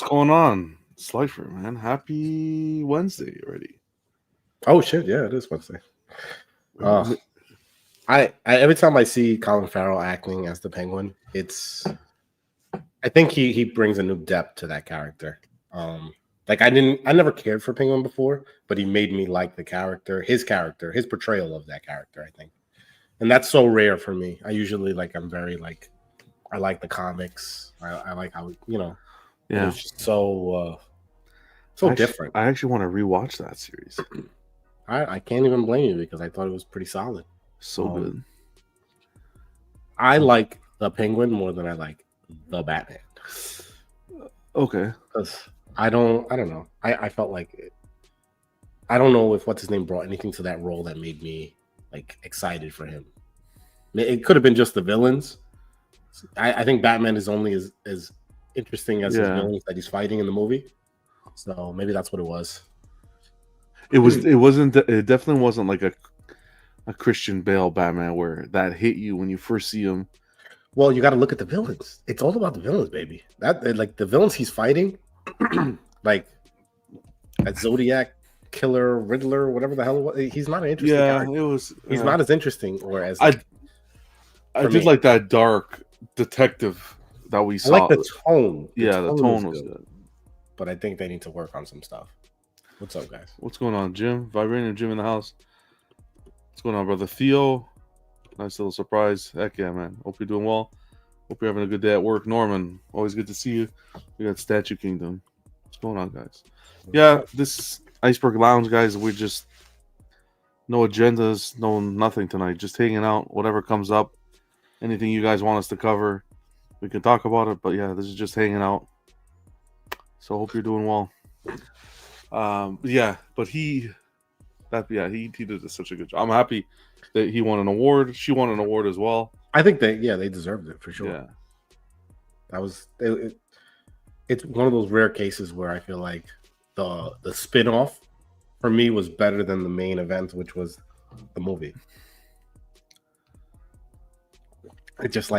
going on? Slifer, man. Happy Wednesday already. Oh shit! Yeah, it is Wednesday. I every time I see Colin Farrell acting as the Penguin, I think he brings a new depth to that character. Like I never cared for Penguin before, but he made me like the character, his portrayal of that character. I think, and that's so rare for me. I usually I like the comics. I like how yeah, it's just so different. I actually want to rewatch that series. I can't even blame you because I thought it was pretty solid. So good. I like the Penguin more than I like the Batman. Okay. Because I don't know. I felt like I don't know if what's his name brought anything to that role that made me like excited for him. It could have been just the villains. I think Batman is only as interesting as his villains that he's fighting in the movie. So maybe that's what it was. It definitely wasn't like a Christian Bale Batman where that hit you when you first see him. Well, you got to look at the villains. It's all about the villains, baby. That like the villains he's fighting, like that Zodiac Killer, Riddler, whatever the hell it was. He's not an interesting character. It was. He's not as interesting or as. I did like that dark detective that we saw. I like the tone. The tone was good. But I think they need to work on some stuff. What's up, guys? What's going on, Jim? Vibranium Jim in the house. What's going on, brother? Theo. Nice little surprise. Heck yeah, man. Hope you're doing well. Hope you're having a good day at work. Norman, always good to see you. We got Statue Kingdom. What's going on, guys? Yeah, this Iceberg Lounge, guys, we're just no agendas, nothing tonight. Just hanging out. Whatever comes up. Anything you guys want us to cover, we can talk about it. But yeah, this is just hanging out. So hope you're doing well. He did such a good job. I'm happy that he won an award. She won an award as well. I think they deserved it for sure. Yeah, that was it. It's one of those rare cases where I feel like the spin-off for me was better than the main event, which was the movie. It just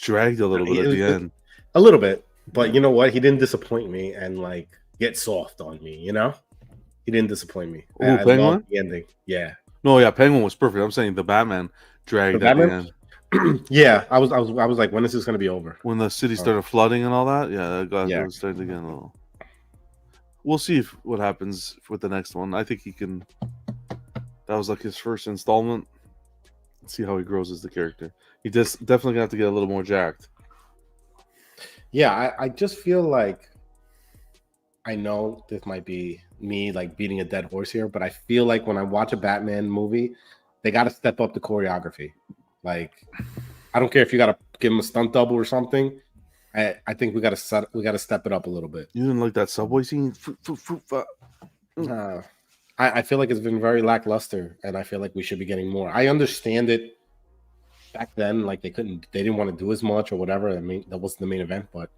dragged a little bit at the end. A little bit, but you know what? He didn't disappoint me and like get soft on me. You know, he didn't disappoint me. I Penguin? The ending, yeah. No, yeah, Penguin was perfect. I'm saying the Batman dragged at the end. Yeah, I was like, when is this going to be over? When the city started flooding and all that, it was starting to get a little. We'll see what happens with the next one. I think he can. That was like his first installment. Let's see how he grows as the character. He just definitely gonna have to get a little more jacked. Yeah, I just feel like I know this might be me like beating a dead horse here, but I feel like when I watch a Batman movie, they got to step up the choreography. Like, I don't care if you got to give him a stunt double or something. I think we got to step it up a little bit. You didn't like that subway scene? I feel like it's been very lackluster, and I feel like we should be getting more. I understand it back then, like they didn't want to do as much or whatever. I mean, that wasn't the main event, but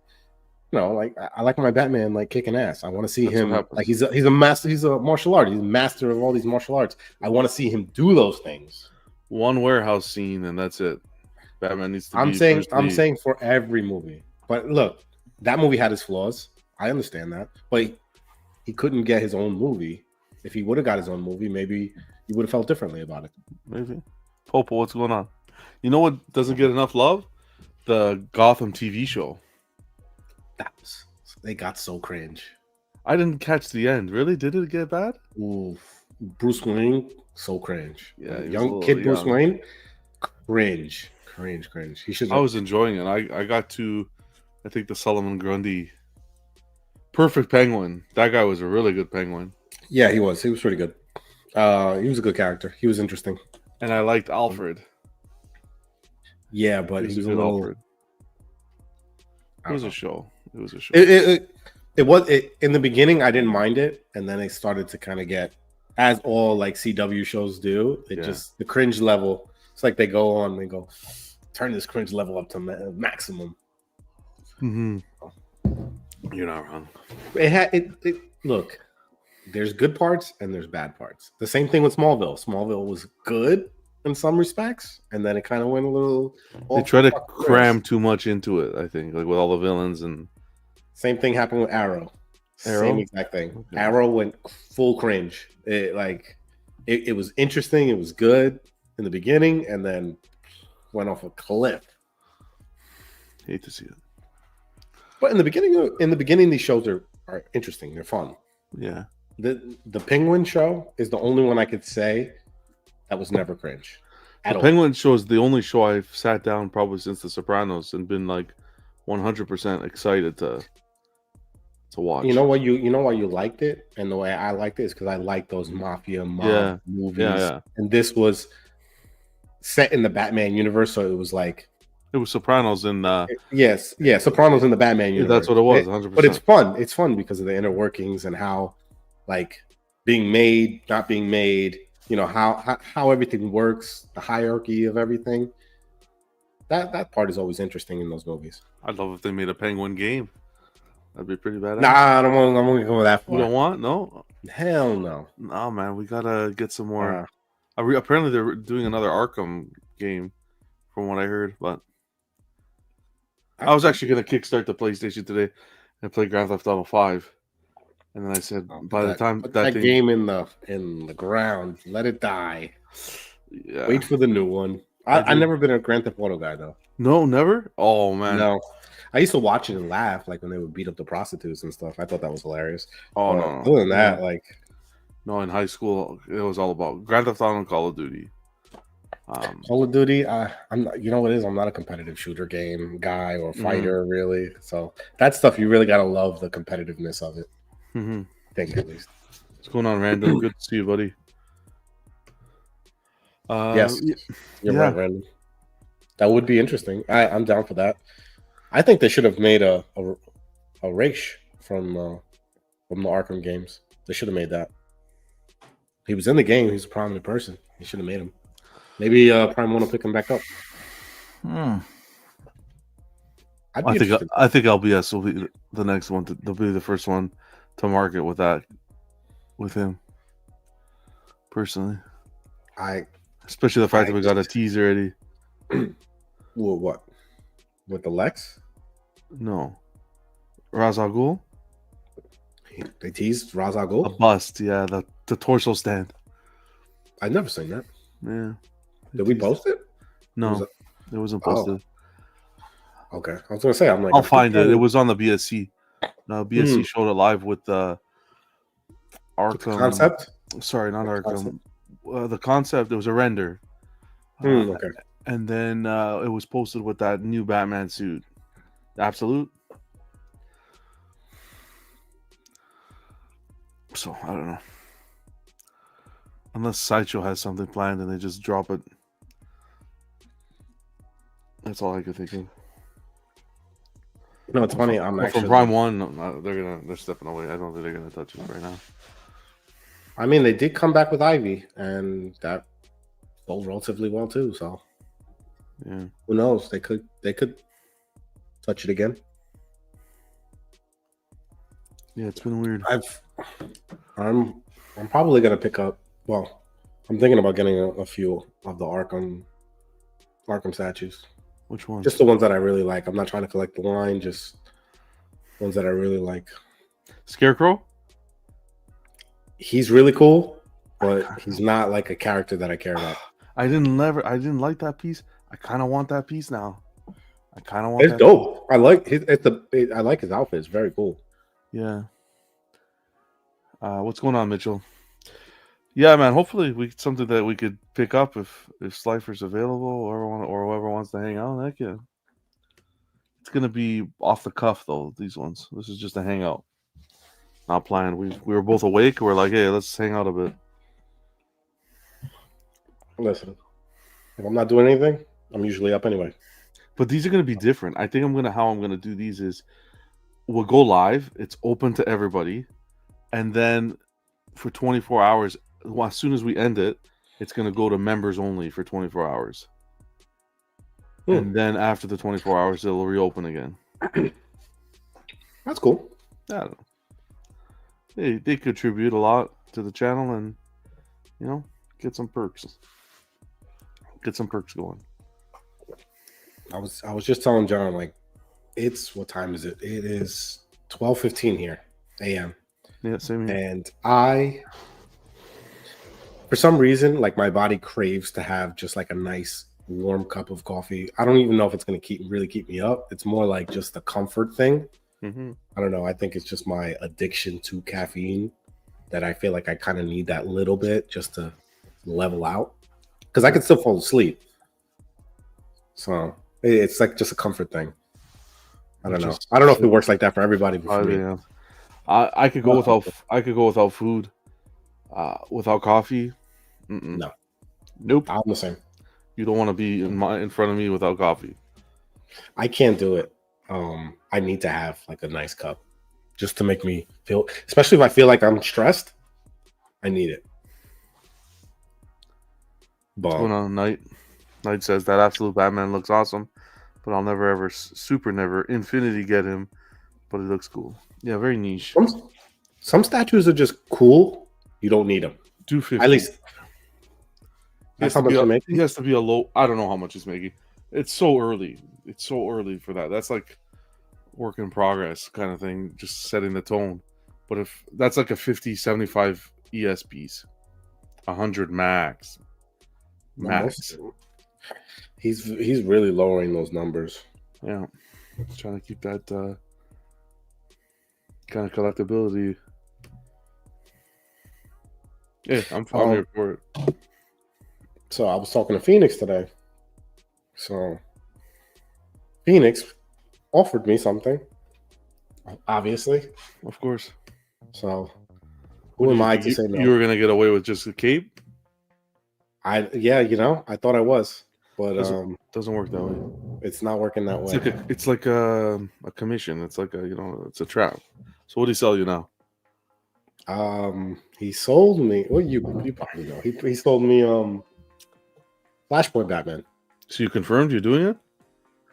like I like my Batman like kicking ass. I want to see him like he's a master. He's a martial artist. He's a master of all these martial arts. I want to see him do those things. One warehouse scene and that's it. Batman needs to. I'm saying for every movie. But look, that movie had his flaws. I understand that, but he couldn't get his own movie. If he would have got his own movie, maybe he would have felt differently about it. Maybe. Popo, what's going on? You know what doesn't get enough love? The Gotham TV show. They got so cringe. I didn't catch the end. Really? Did it get bad? Ooh, Bruce Wayne, so cringe. Yeah, young kid Bruce Wayne, cringe. He should. I was enjoying it. I got to, I think the Solomon Grundy, perfect Penguin. That guy was a really good Penguin. Yeah, he was. He was pretty good. He was a good character. He was interesting. And I liked Alfred. Yeah, but he was a little. Alfred. It was a show. It was in the beginning. I didn't mind it, and then it started to kind of get, as all like CW shows do. Just the cringe level. It's like they go turn this cringe level up to maximum. Mm-hmm. You're not wrong. Look, there's good parts and there's bad parts. The same thing with Smallville. Smallville was good in some respects, and then it kind of went a little. They try to cram too much into it. I think, like with all the villains and Same thing happened with Arrow. Arrow? Same exact thing. Okay. Arrow went full cringe. It was interesting. It was good in the beginning, and then went off a cliff. Hate to see it. But in the beginning, these shows are interesting. They're fun. Yeah. The Penguin show is the only one I could say that was never cringe. The Penguin show is the only show I've sat down probably since The Sopranos and been like 100% excited to watch. You know why you liked it, and the way I liked it is because I like those mafia mob movies. Yeah. And this was set in the Batman universe, so it was like it was Sopranos in Sopranos in the Batman universe. That's what it was, 100%. But it's fun. It's fun because of the inner workings and how like being made, not being made, you know, how everything works, the hierarchy of everything. That part is always interesting in those movies. I'd love if they made a Penguin game. That'd be pretty badass. Nah, I don't want to go that far. You don't want? No? Hell no. No, man. We gotta get some more. Apparently, they're doing another Arkham game, from what I heard. But I was actually gonna kickstart the PlayStation today and play Grand Theft Auto 5, and then I said, by the time that game in the ground, let it die. Yeah. Wait for the new one. I've never been a Grand Theft Auto guy though. No, never. Oh man, no. I used to watch it and laugh, like when they would beat up the prostitutes and stuff. I thought that was hilarious. Oh no. Other than that, like, no, in high school it was all about Grand Theft Auto and Call of Duty. Call of Duty, I'm not. You know what it is? I'm not a competitive shooter game guy or fighter really. So that stuff you really gotta love the competitiveness of it. Mm-hmm. I think at least. What's going on, Random? Good to see you, buddy. Yes, you're right, Random. That would be interesting. I'm down for that. I think they should have made a Raish from the Arkham games. They should have made that. He was in the game. He's a prominent person. They should have made him. Maybe Prime want to pick him back up. I think LBS will be the next one. They'll be the first one to market with him. Personally, especially the fact that we got a teaser already. Well, what? With the Lex? No. Ra's al Ghul? They teased Ra's al Ghul? A bust, yeah. The torso stand. I've never seen that. Yeah. Did we post it? No. It wasn't posted. Oh. Okay. I was going to say, I'm like... I'll find it. It was on the BSC. No, BSC showed it live with the Arkham... Concept? Sorry, not Arkham. The concept, it was a render. Okay. And then it was posted with that new Batman suit. Absolute. So, I don't know. Unless Sideshow has something planned and they just drop it. That's all I could think of. No, it's funny. I'm actually... From Prime 1, they're stepping away. I don't think they're going to touch it right now. I mean, they did come back with Ivy, and that sold relatively well too, so... Yeah. Who knows? They could touch it again. Yeah, it's been weird. I'm probably gonna pick up. Well, I'm thinking about getting a few of the Arkham statues. Which ones? Just the ones that I really like. I'm not trying to collect the line. Just ones that I really like. Scarecrow. He's really cool, but he's not like a character that I care about. I didn't like that piece. I kind of want that piece now. It's dope. I like I like his outfit. It's very cool. Yeah. What's going on, Mitchell? Yeah, man. Hopefully, something that we could pick up if Slifer's available or whoever wants to hang out. Heck yeah. It's gonna be off the cuff though. These ones. This is just a hangout. Not planned. We were both awake. We're like, hey, let's hang out a bit. Listen, if I'm not doing anything, I'm usually up anyway. But these are going to be different. I think how I'm going to do these is we'll go live. It's open to everybody. And then for 24 hours, as soon as we end it, it's going to go to members only for 24 hours. And then after the 24 hours, it'll reopen again. That's cool. I don't know. They contribute a lot to the channel and, get some perks. Get some perks going. I was just telling John, like, what time is it? It is 12:15 here a.m. Yeah, same here. and for some reason, like my body craves to have just like a nice warm cup of coffee. I don't even know if it's going to really keep me up. It's more like just a comfort thing. Mm-hmm. I don't know. I think it's just my addiction to caffeine that I feel like I kind of need that little bit just to level out, because I can still fall asleep. So it's like just a comfort thing. I don't know. I don't know if it works like that for everybody. But for me. Yeah. I could go without food, without coffee. Mm-mm. No, Nope. I'm the same. You don't want to be in front of me without coffee. I can't do it. I need to have like a nice cup just to make me feel, especially if I feel like I'm stressed. I need it. What's going on, Knight? Knight says that absolute Batman looks awesome, but I'll never ever never infinity get him, but it looks cool. Yeah, very niche. Some statues are just cool. You don't need them. 250. At least that's how much you make. He has to be a low. I don't know how much he's making. It's so early. It's so early for that. That's like work in progress kind of thing, just setting the tone. But if that's like a 50, 75 ES piece, 100 max. He's really lowering those numbers. Yeah, trying to keep that kind of collectability. Yeah, I'm here for it. So I was talking to Phoenix today. So Phoenix offered me something, obviously. Of course. So who am I to say no? You were going to get away with just a cape? I thought I was, but doesn't work that way. It's not working that way. It's like a commission. It's like it's a trap. So what do he sell you now? He sold me. Well, you probably know. He sold me Flashpoint Batman. So you confirmed you're doing it?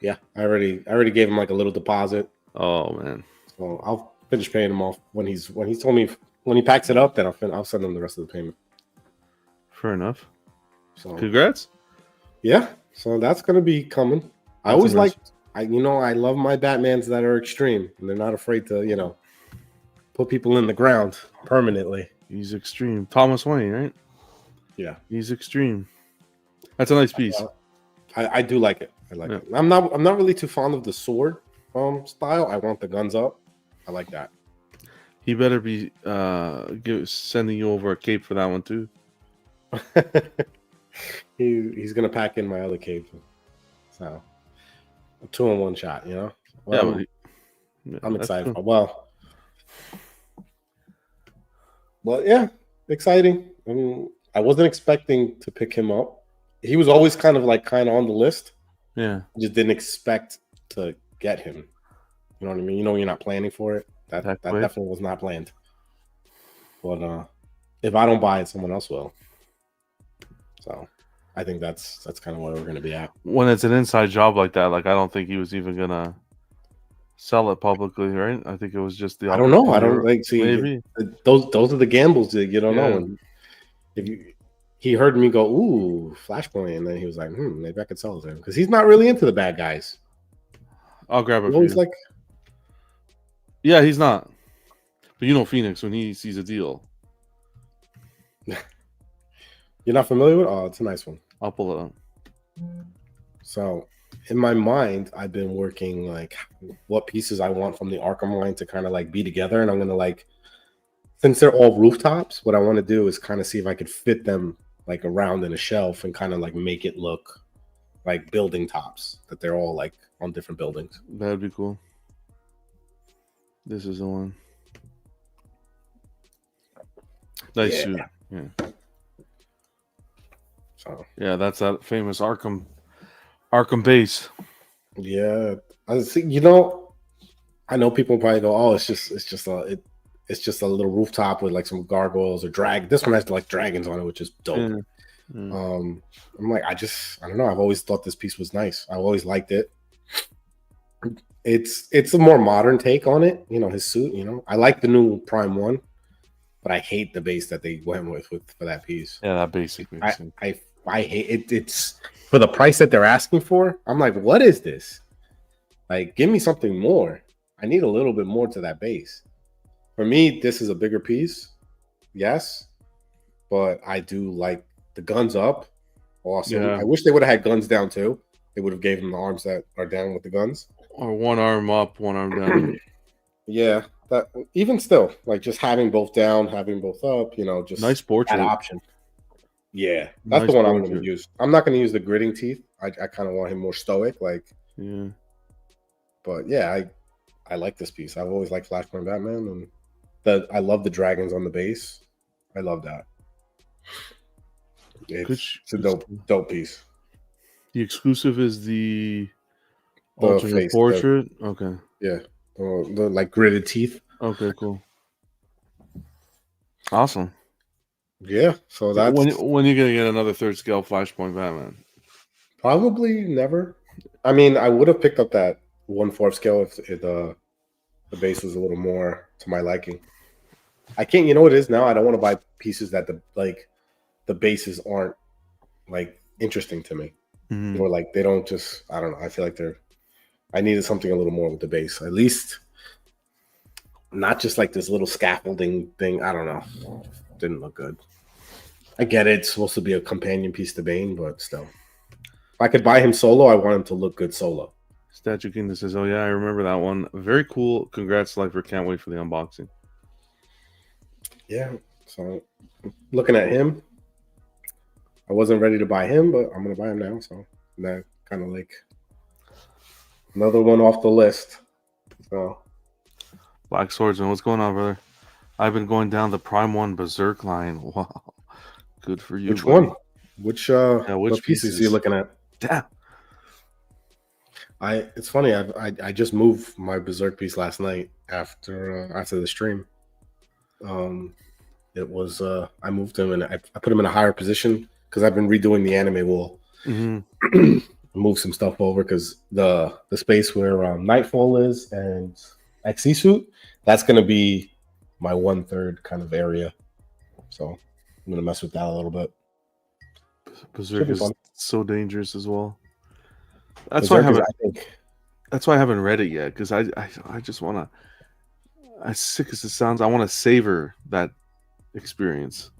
Yeah, I already gave him like a little deposit. Oh man. So I'll finish paying him off when he's told me when he packs it up. Then I'll send him the rest of the payment. Fair enough. So congrats. Yeah. So that's gonna be coming. I always like I love my Batmans that are extreme and they're not afraid to put people in the ground permanently. He's extreme. Thomas Wayne, right? Yeah. He's extreme. That's a nice piece. I do like it. I like it. I'm not really too fond of the sword style. I want the guns up. I like that. He better be sending you over a cape for that one too. He's gonna pack in my other cape. So a 2-in-1 shot, Well, I'm excited. Cool. Well, yeah, exciting. I wasn't expecting to pick him up. He was always kind of on the list. Yeah. Just didn't expect to get him. You know what I mean? You're not planning for it. That definitely was not planned. But if I don't buy it, someone else will. So I think that's kind of where we're gonna be at. When it's an inside job like that, I don't think he was even gonna sell it publicly, right? I think it was just the. I don't know. I don't see. Maybe those are the gambles that you don't know. And he heard me go, "Ooh, Flashpoint," and then he was like, maybe I could sell it to him because he's not really into the bad guys. I'll grab it. He's like, yeah, he's not. But Phoenix when he sees a deal. You're not familiar with? Oh, it's a nice one. I'll pull it up. So, in my mind, I've been working what pieces I want from the Arkham line to kind of be together, and I'm gonna since they're all rooftops, what I want to do is kind of see if I could fit them around in a shelf and kind of make it look like building tops, that they're all on different buildings. That'd be cool. This is the one. Nice suit. Yeah. So yeah, that's that famous Arkham base. Yeah, I see. I know people probably go, "Oh, it's just a little rooftop with some gargoyles or drag." This one has dragons on it, which is dope. Yeah. Yeah. I'm I don't know. I've always thought this piece was nice. I've always liked it. It's a more modern take on it. His suit. I like the new Prime 1, but I hate the base that they went with for that piece. Yeah, that basic. I hate it. It's for the price that they're asking for. I'm like, what is this? Give me something more. I need a little bit more to that base. For me, this is a bigger piece, yes, but I do like the guns up. Awesome. Yeah. I wish they would have had guns down too. They would have gave them the arms that are down with the guns. Or one arm up, one arm down. Yeah, that even still, like just having both down, having both up, just Nice that portrait. option. Yeah, that's Nice the one I'm going portrait. to use. I'm not going to use the gritting teeth. I kind of want him more stoic, Yeah. But yeah, I like this piece. I've always liked Flashpoint Batman, and I love the dragons on the base. I love that. It's a dope piece. The exclusive is the The alternate face, portrait. Okay. Yeah, the like gritted teeth. Okay, cool. Awesome. Yeah, so that's when you're gonna get another third scale Flashpoint Batman? Probably never. I mean, I would have picked up that 1/4 scale if the base was a little more to my liking. I can't. You know what it is now? I don't want to buy pieces that the bases aren't like interesting to me, or like they don't just. I don't know. I feel like I needed something a little more with the base, at least. Not just like this little scaffolding thing. I don't know. Didn't look good. I get it. It's supposed to be a companion piece to Bane, but still. If I could buy him solo, I want him to look good solo. Statue Kingdom says, "Oh yeah, I remember that one. Very cool. Congrats, Lifer. Can't wait for the unboxing." Yeah. So looking at him, I wasn't ready to buy him, but I'm gonna buy him now. So that kind of like another one off the list. So Black Swordsman, what's going on, brother? I've been going down the Prime 1 Berserk line. Wow. Good for you. Which buddy. one? Which what pieces are you looking at? Damn. It's funny, I just moved my Berserk piece last night after the stream. It was I moved him and I put him in a higher position because I've been redoing the anime wall. Move some stuff over because the space where Nightfall is and XE suit, that's gonna be my 1/3 kind of area. So I'm gonna mess with that a little bit. Berserk is so dangerous as well. That's Berserk why that's why I haven't read it yet, because I just want to, as sick as it sounds, I want to savor that experience.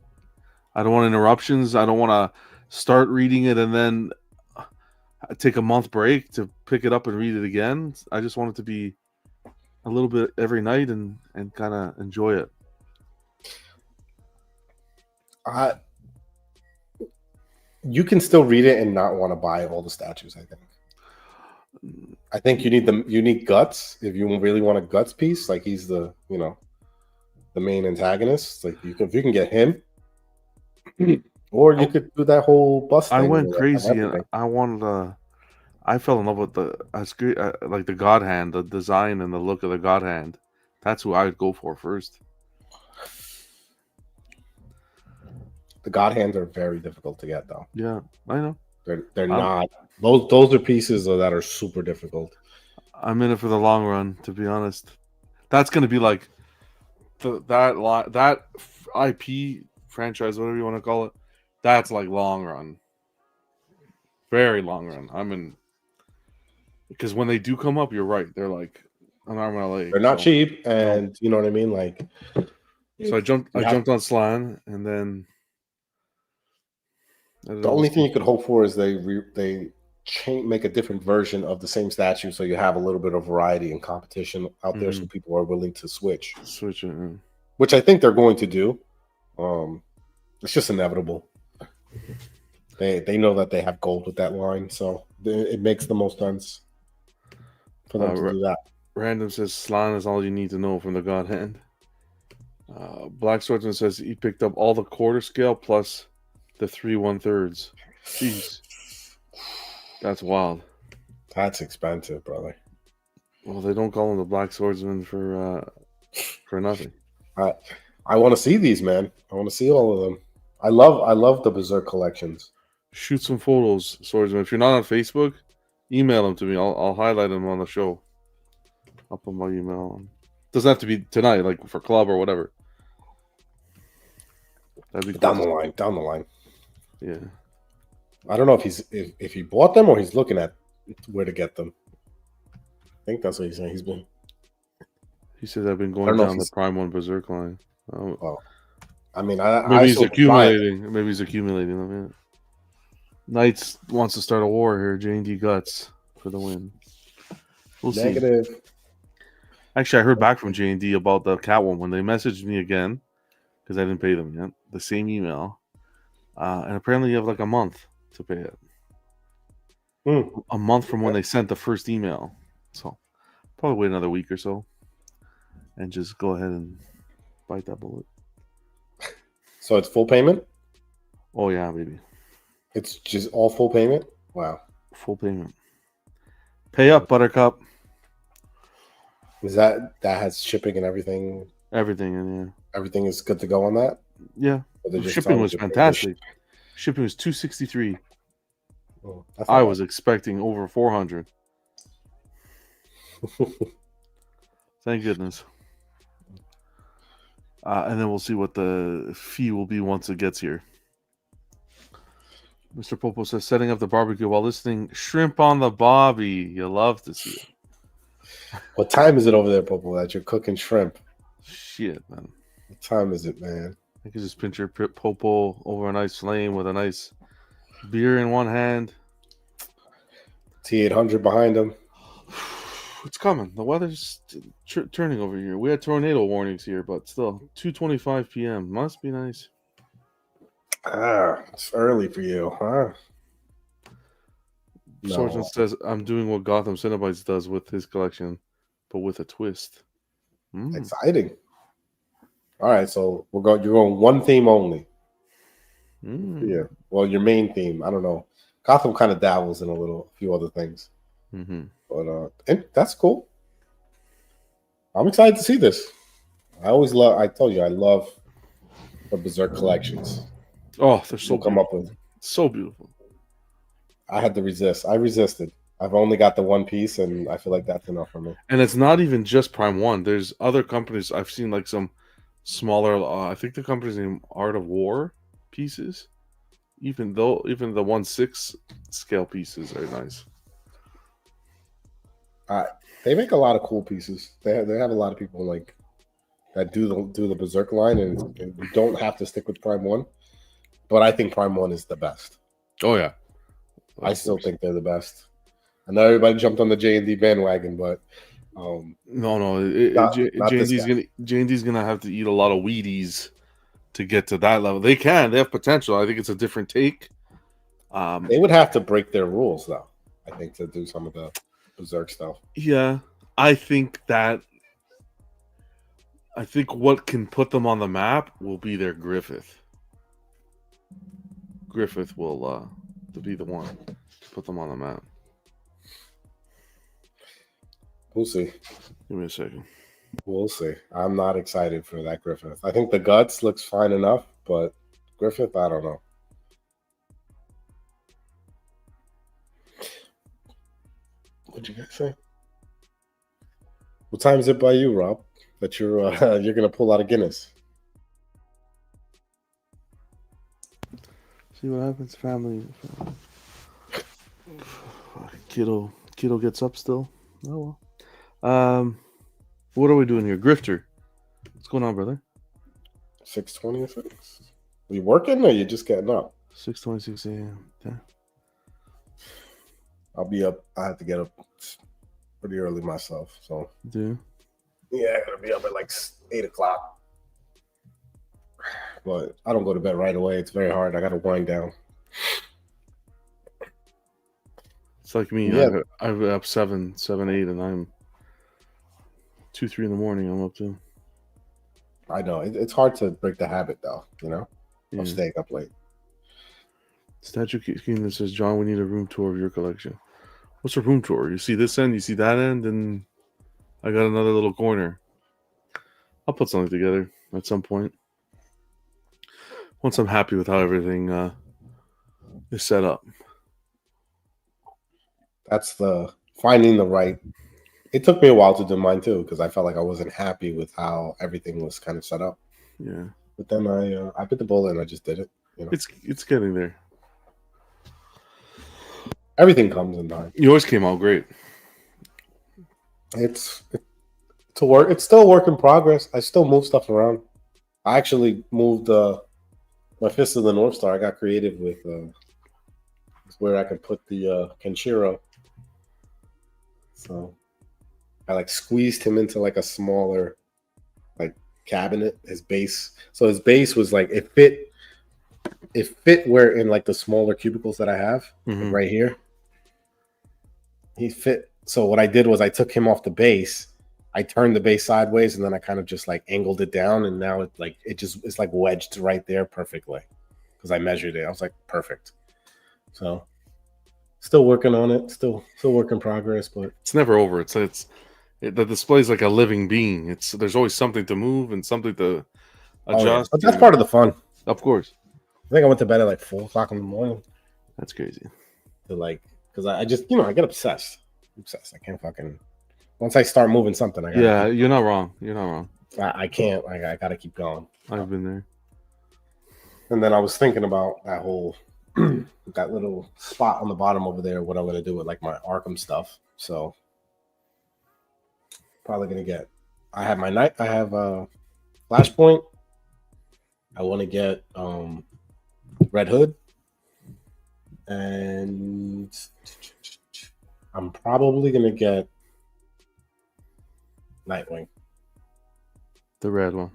I don't want interruptions. I don't want to start reading it and then take a month break to pick it up and read it again. I just want it to be a little bit every night and kind of enjoy it. You can still read it and not want to buy all the statues, I think you need guts if you really want a guts piece. Like he's the main antagonist. Like if you can get him, or you could do that whole bust thing. I went crazy and I wanted I fell in love with like the God Hand, the design and the look of the God Hand. That's who I would go for first. The God Hands are very difficult to get, though. Yeah, I know. They're not. Those are pieces that are super difficult. I'm in it for the long run, to be honest. That's going to be like that IP franchise, whatever you want to call it. That's like long run, very long run. I'm in because when they do come up, you're right. They're like an arm and a leg. They're not cheap, and you know what I mean. Like, so I jumped on Slan, and then the only thing you could hope for is they make a different version of the same statue, so you have a little bit of variety and competition out there, so people are willing to switch it, which I think they're going to do. It's just inevitable. They know that they have gold with that line, so it makes the most sense for them to do that. Random says Slan is all you need to know from the God Hand. Black Swordsman says he picked up all the quarter scale plus the 3 1/3. Jeez, that's wild. That's expensive, brother. Well, they don't call him the Black Swordsman for nothing. I want to see these, man. I want to see all of them. I love the Berserk collections. Shoot some photos, Swordsman. If you're not on Facebook, email them to me. I'll highlight them on the show. I'll put my email on. Doesn't have to be tonight, like for club or whatever. That'd be down the line. Yeah. I don't know if he bought them or he's looking at where to get them. I think that's what he's saying. He says I've been I going don't know if down the he's. Prime One Berserk line. Oh, Well, I mean, I maybe he's still try it. accumulating. Maybe he's accumulating them. Yeah. Knights wants to start a war here. J&D Guts for the win. We'll see. Negative. Actually, I heard back from J&D about the Catwoman when they messaged me again because I didn't pay them yet. The same email, and apparently you have like a month to pay it. A month from when they sent the first email, so probably wait another week or so, and just go ahead and bite that bullet. So it's full payment. Oh yeah, baby, It's just all full payment. Wow. full payment. Pay up, Buttercup. Is that has shipping and everything? Everything in yeah. Everything is good to go on that. Yeah, Or they just shipping tell was you to pay fantastic. Shipping was $263. That's I not was expecting over 400. bad. Thank goodness. And then we'll see what the fee will be once it gets here. Mr. Popo says, setting up the barbecue while listening. Shrimp on the Bobby. You love to see it. What time is it over there, Popo, that you're cooking shrimp? Shit, man. What time is it, man? I can just picture Popo over a nice flame with a nice beer in one hand. T800 behind him. It's coming. The weather's turning over here. We had tornado warnings here, but still, 2:25 p.m. Must be nice. It's early for you, huh? Swordsman says, I'm doing what Gotham Cinnabites does with his collection, but with a twist. Exciting. All right, so you're going one theme only. Yeah. Well, your main theme, I don't know. Gotham kind of dabbles in a few other things. But that's cool. I'm excited to see this. I told you, I love the Berserk collections. Oh, they're so come up with. So beautiful. I had to resist. I resisted. I've only got the one piece, and I feel like that's enough for me. And it's not even just Prime One. There's other companies. I've seen like some smaller. I think the company's named Art of War pieces. Even the 1/6 scale pieces are nice. They make a lot of cool pieces. They have a lot of people like that do the Berserk line, and you don't have to stick with Prime One. But I think Prime One is the best. Oh yeah, I still think they're the best. I know everybody jumped on the J&D bandwagon, but J&D's gonna have to eat a lot of Wheaties to get to that level. They have potential. I think it's a different take. They would have to break their rules though, I think, to do some of the Berserk stuff. Yeah, I think what can put them on the map will be their Griffith. Griffith will be the one to put them on the map. We'll see. Give me a second. We'll see. I'm not excited for that Griffith. I think the Guts looks fine enough, but Griffith, I don't know. What'd you guys say? What time is it by you, Rob, that you're gonna pull out a Guinness? See what happens, family. Kiddo gets up still. Oh well. What are we doing here? Grifter. What's going on, brother? 6:26. Are you working or you just getting up? 6:26 a.m. Yeah. I'll be up. I have to get up pretty early myself. So do. Yeah, I gotta be up at like 8 o'clock. But I don't go to bed right away. It's very hard. I gotta wind down. It's like me. Yeah. I'm up 7, 8, and I'm 2, 3 in the morning. I'm up too. I know it's hard to break the habit, though. Of staying up late. Statue Kingdom says, John, we need a room tour of your collection. What's a room tour? You see this end, you see that end, and I got another little corner. I'll put something together at some point. Once I'm happy with how everything is set up. That's the finding the right. It took me a while to do mine too, because I felt like I wasn't happy with how everything was kind of set up. Yeah. But then I bit the bullet and I just did it. It's getting there. Everything comes in time. You always came out great. It's to work. It's still a work in progress. I still move stuff around. I actually moved my Fist of the North Star. I got creative with where I could put the Kenshiro. So I like squeezed him into like a smaller like cabinet. His base. So his base was like it fit. It fit where in like the smaller cubicles that I have like right here. He fit. So what I did was I took him off the base. I turned the base sideways and then I kind of just like angled it down, and now it's like wedged right there perfectly because I measured it. I was like perfect. So still working on it. Still work in progress, but it's never over. The display's like a living being. There's always something to move and something to adjust. Oh, yeah. But that's part of the fun. Of course. I think I went to bed at like 4:00 in the morning. That's crazy. Because I just I get obsessed. I can't fucking. Once I start moving something, you're not wrong. You're not wrong. I can't. I got to keep going. I've been there. And then I was thinking about that whole that little spot on the bottom over there. What I'm gonna do with like my Arkham stuff. So probably gonna get. I have Flashpoint. I want to get Red Hood, and I'm probably gonna get Nightwing. The red one.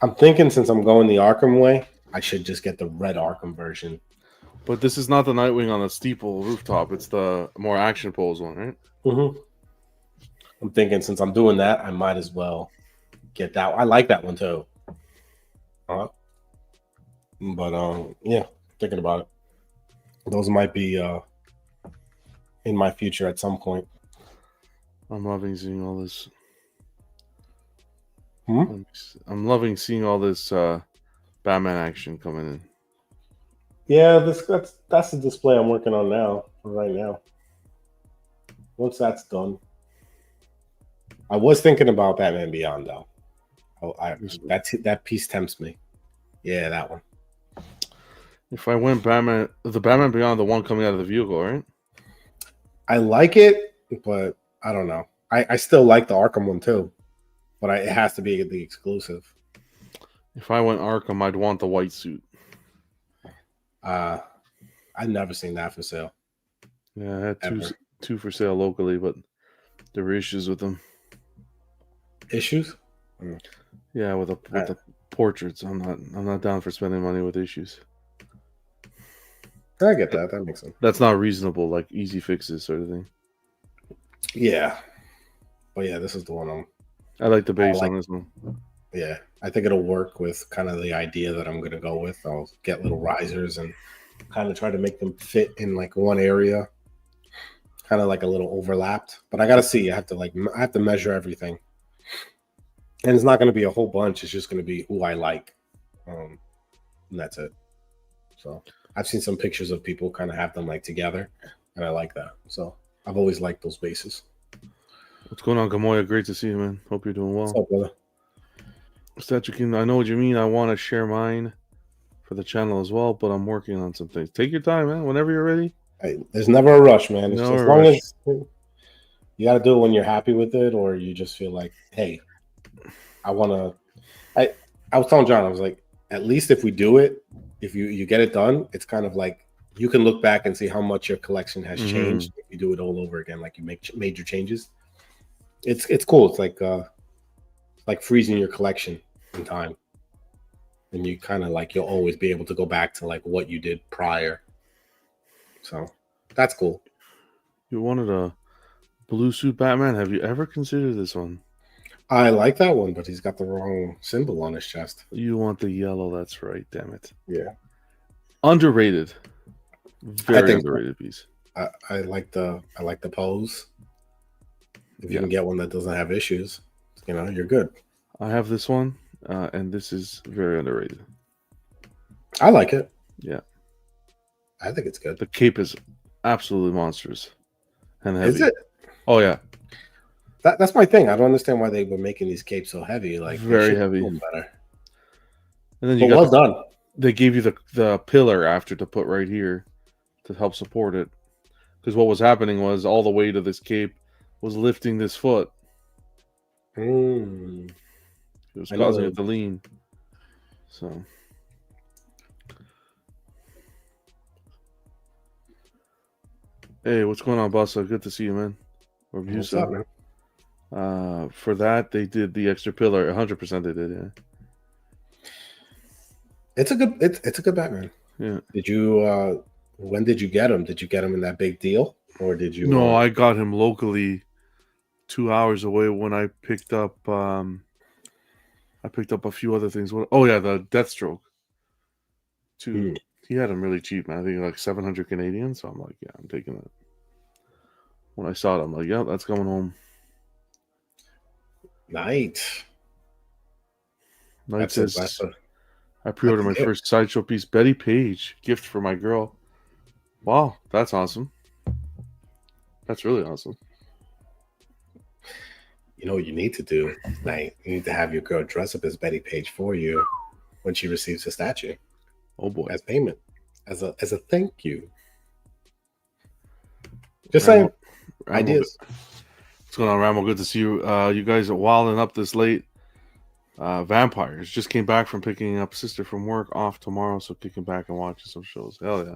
I'm thinking since I'm going the Arkham way, I should just get the red Arkham version. But this is not the Nightwing on the steeple rooftop. It's the more action pose one, right? Mm-hmm. I'm thinking since I'm doing that, I might as well get that. I like that one too. But yeah, thinking about it. Those might be in my future at some point. I'm loving seeing all this. Hmm? I'm loving seeing all this Batman action coming in. Yeah, that's the display I'm working on now, right now. Once that's done, I was thinking about Batman Beyond though. That piece tempts me. Yeah, that one. If I went the Batman Beyond, the one coming out of the vehicle, right? I like it, but I don't know. I still like the Arkham one too, but it has to be the exclusive. If I went Arkham, I'd want the white suit. I've never seen that for sale. Yeah, I had two for sale locally, but there were issues with them. Issues? Yeah, with the portraits. I'm not down for spending money with issues. I get that. That makes sense. That's not reasonable, like easy fixes sort of thing. Yeah. But yeah, this is the one I like the base on this one. Yeah. I think it'll work with kind of the idea that I'm going to go with. I'll get little risers and kind of try to make them fit in like one area. Kind of like a little overlapped. But I got to see. I have to measure everything. And it's not going to be a whole bunch. It's just going to be who I like. And that's it. So I've seen some pictures of people kind of have them like together. And I like that. So I've always liked those bases. What's going on, Gamoya? Great to see you, man. Hope you're doing well. What's up, brother? Statue King, I know what you mean. I want to share mine for the channel as well, but I'm working on some things. Take your time, man. Whenever you're ready. Hey, there's never a rush, man. It's Never just as a long rush. as you got to do it when you're happy with it, or you just feel like, hey, I want to. I was telling John, I was like, at least if we do it, if you get it done, it's kind of like you can look back and see how much your collection has changed if you do it all over again, like you make major changes. It's cool. It's like freezing your collection in time, and you kind of like you'll always be able to go back to like what you did prior. So that's cool. You wanted a blue suit Batman? Have you ever considered this one? I like that one, but he's got the wrong symbol on his chest. You want the yellow? That's right. Damn it. Yeah. Underrated. Very underrated piece. I like the pose. If you can get one that doesn't have issues, you're good. I have this one, and this is very underrated. I like it. Yeah. I think it's good. The cape is absolutely monstrous and heavy. Is it? Oh yeah. That's my thing. I don't understand why they were making these capes so heavy. Like very heavy. Better. And then you got done. They gave you the pillar after to put right here to help support it. Because what was happening was all the weight of this cape was lifting this foot. Mm, It was I know causing it that. to lean. So, hey, what's going on, Bussa? Good to see you, man. Or What's up, Busa. man? For that, they did the extra pillar. 100% they did, yeah. It's a good Batman. Yeah. Did you when did you get him? Did you get him in that big deal? Or did you No, I got him locally 2 hours away when I picked up a few other things. Oh yeah, the Deathstroke. Too. Hmm. He had him really cheap, man. I think like 700 Canadian. So I'm like, yeah, I'm taking it. When I saw it, I'm like, yeah, that's coming home. Night. Knight That's a says I that's pre-ordered a my gift. first sideshow piece, Betty Page, gift for my girl. Wow, that's awesome. That's really awesome. You know what you need to do, Night? You need to have your girl dress up as Betty Page for you when she receives the statue Oh boy, as payment, as a thank you. Just saying, Rambo, Rambo, ideas. what's going on, Rambo? Good to see you. You guys are wilding up this late. Vampires just came back from picking up sister from work, off tomorrow, so kicking back and watching some shows. Hell yeah.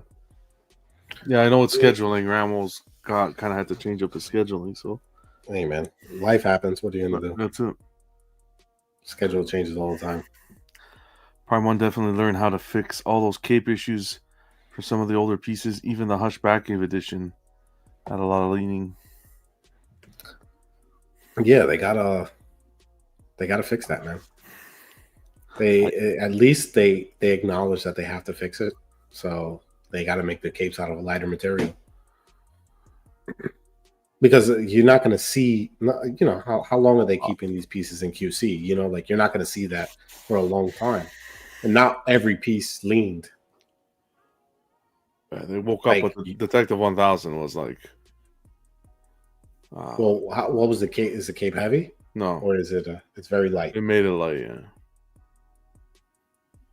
Yeah, I know it's scheduling. Rambo's kind of had to change up his scheduling, so Hey man, life happens. What are you but gonna do? that's it. Schedule changes all the time. Prime One definitely learned how to fix all those cape issues for some of the older pieces. Even the Hushback edition had a lot of leaning. Yeah, they gotta fix that, man. They at least they acknowledge that they have to fix it, so they got to make the capes out of a lighter material. Because you're not going to see, you know, how long are they keeping these pieces in QC? You know, like you're not going to see that for a long time, and not every piece leaned. Yeah, they woke up Like, with the Detective 1000 was like, well, what was the cape? Is the cape heavy no, or is it? It's very light. it made it light. Yeah,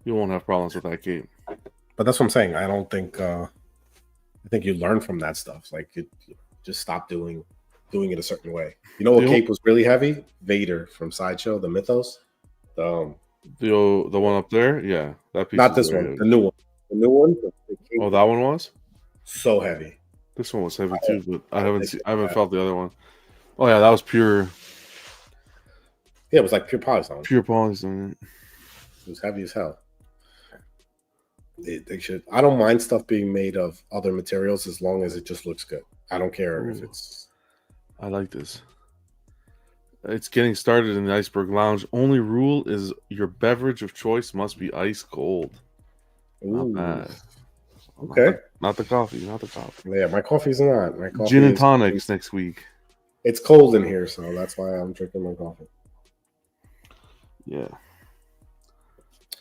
you won't have problems with that cape. But that's what I'm saying. I don't think. I think you learn from that stuff. Like, just stop doing it a certain way. You know what cape was really heavy? Vader from Sideshow, the Mythos. The one up there, yeah, that piece Not is this very one, heavy. the new one. The new one. The Oh, that one was. so heavy. This one was heavy too, but I don't haven't think seen, it's I haven't that. felt the other one. Oh yeah, that was pure Yeah, it was like pure polystone. polystone. It was heavy as hell. They should. I don't mind stuff being made of other materials as long as it just looks good. I don't care if it's. I like this. It's getting started in the Iceberg Lounge. Only rule is your beverage of choice must be ice cold. Not Ooh. bad. Okay. Not the coffee. Not the coffee. Yeah, my coffee's not. My coffee Gin and is. tonics next week. It's cold in here, so that's why I'm drinking my coffee. Yeah.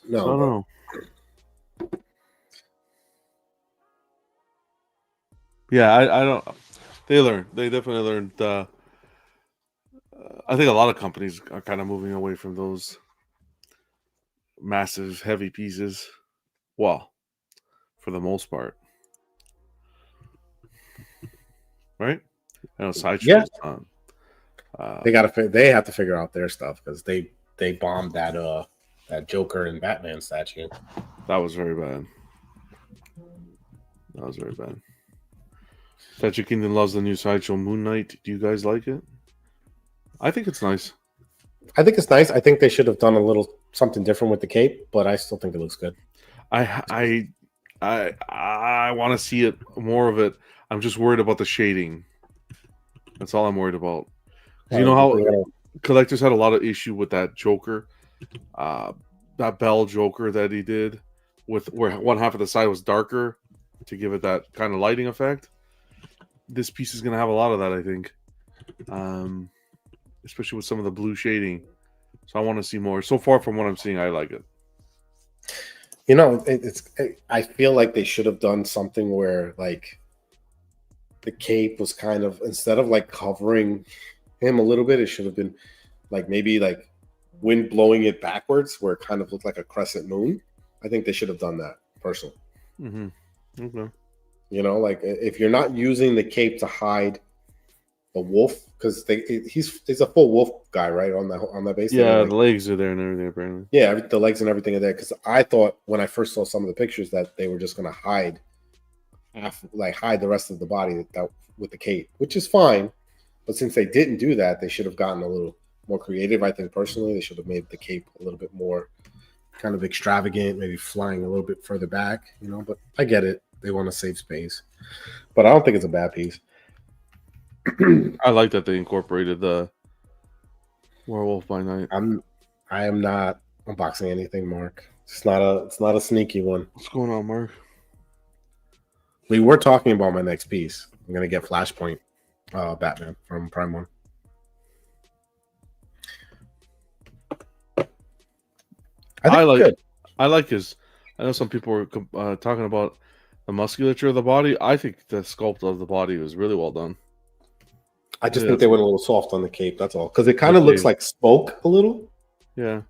No, So I don't know. Yeah, I don't. They learned. They definitely learned. I think a lot of companies are kind of moving away from those massive, heavy pieces. Well, for the most part, right? I know yeah, sideshows. they have to figure out their stuff because they bombed that Joker and Batman statue. That was very bad. That was very bad. Patrick Kingdom loves the new sideshow Moon Knight. Do you guys like it? I think it's nice. I think it's nice. I think they should have done a little something different with the cape, but I still think it looks good. I want to see it more of it. I'm just worried about the shading. That's all I'm worried about. You know how collectors had a lot of issue with that Joker, that Bell Joker that he did, with where one half of the side was darker to give it that kind of lighting effect. This piece is going to have a lot of that, I think, especially with some of the blue shading. So I want to see more. So far from what I'm seeing, I like it. You know, I feel like they should have done something where like the cape was kind of, instead of like covering him a little bit, it should have been like maybe like wind blowing it backwards where it kind of looked like a crescent moon. I think they should have done that personally. Mm-hmm. Okay. You know, like if you're not using the cape to hide the wolf, because he's a full wolf guy, right? On that base. Yeah, Like, the legs are there and everything apparently. yeah, the legs and everything are there. Because I thought when I first saw some of the pictures that they were just gonna hide the rest of the body that with the cape, which is fine. But since they didn't do that, they should have gotten a little more creative. I think personally, they should have made the cape a little bit more kind of extravagant, maybe flying a little bit further back, But I get it; they want to save space, but I don't think it's a bad piece. I like that they incorporated the werewolf by night. I am not unboxing anything, Mark. It's not a sneaky one. What's going on, Mark? We were talking about my next piece. I'm gonna get Flashpoint Batman from Prime One. I like his. I know some people were talking about the musculature of the body. I think the sculpt of the body was really well done. I just think they went a little soft on the cape. That's all, because it kind of looks like smoke a little. Yeah,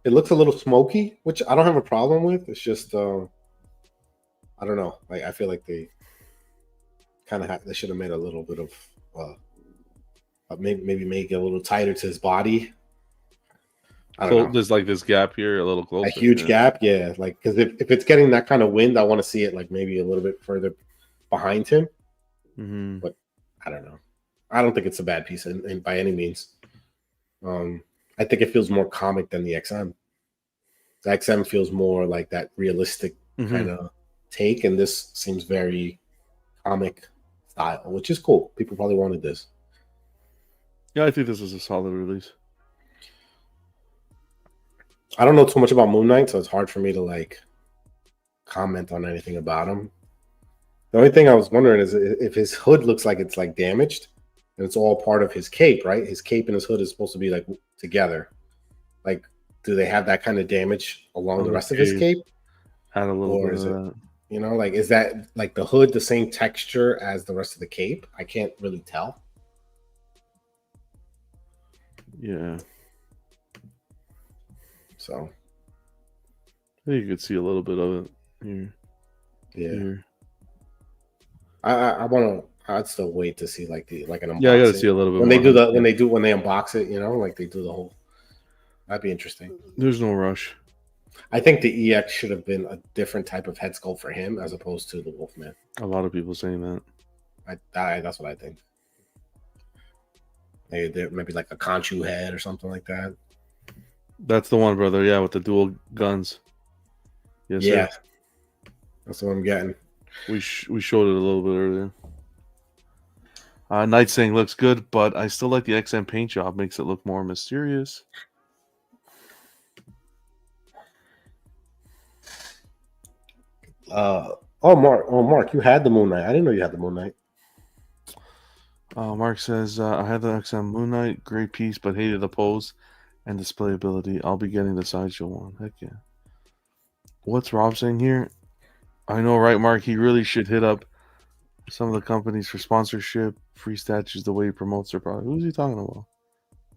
it looks a little smoky, which I don't have a problem with. It's just I don't know. Like, I feel like they kind of they should have made a little bit of maybe make it a little tighter to his body. I don't know. There's like this gap here, a little closer. A huge gap, yeah. Like, because if it's getting that kind of wind, I want to see it like maybe a little bit further behind him. Mm-hmm. But I don't know. I don't think it's a bad piece and by any means. I think it feels more comic than the XM. The XM feels more like that realistic kind of take, and this seems very comic style, which is cool. People probably wanted this. Yeah, I think this is a solid release. I don't know too much about Moon Knight, so it's hard for me to like comment on anything about him. The only thing I was wondering is if his hood looks like it's like damaged, and it's all part of his cape, right? His cape and his hood is supposed to be like together. Like, do they have that kind of damage along the rest of his cape? Had a little bit is of it, that. Like, is that like the hood the same texture as the rest of the cape? I can't really tell. Yeah. So I think you could see a little bit of it here. Yeah. Here. I'd still wait to see like an unboxing. Yeah, I gotta see a little bit when more when they unbox it, like they do the whole. That'd be interesting. There's no rush. I think the EX should have been a different type of head sculpt for him as opposed to the Wolfman. A lot of people saying that. That's what I think. Maybe like a Conchu head or something like that. That's the one, brother. Yeah, with the dual guns. Yes, yeah, sir. That's what I'm getting. We showed it a little bit earlier. Night saying looks good, but I still like the XM paint job. Makes it look more mysterious. Mark, you had the Moon Knight. I didn't know you had the Moon Knight. Mark says, I had the XM Moon Knight, great piece, but hated the pose and display ability. I'll be getting the Sideshow one. Heck yeah. What's Rob saying here? I know, right, Mark? He really should hit up some of the companies for sponsorship, free statues, the way he promotes their product. Who's he talking about?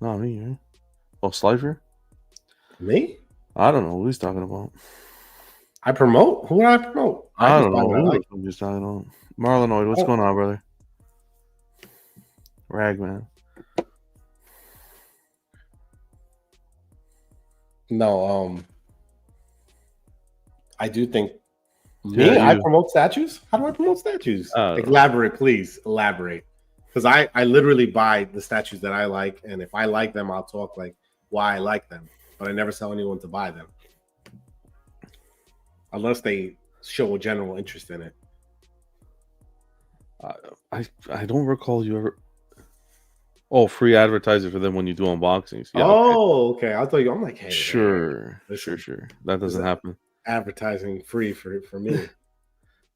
Not me, right? Oh, Slifer? Me? I don't know who he's talking about. I promote? Who do I promote? I don't know who he's talking about. Marlinoid, what's going on, brother? Ragman. No, I do think I promote statues. How do I promote statues? Elaborate, please. Elaborate, because I literally buy the statues that I like, and if I like them, I'll talk like why I like them. But I never tell anyone to buy them unless they show a general interest in it. I don't recall you ever. Oh, free advertising for them when you do unboxings. Yeah, okay. I'll tell you. I'm like, hey, sure. That doesn't happen. Advertising free for me.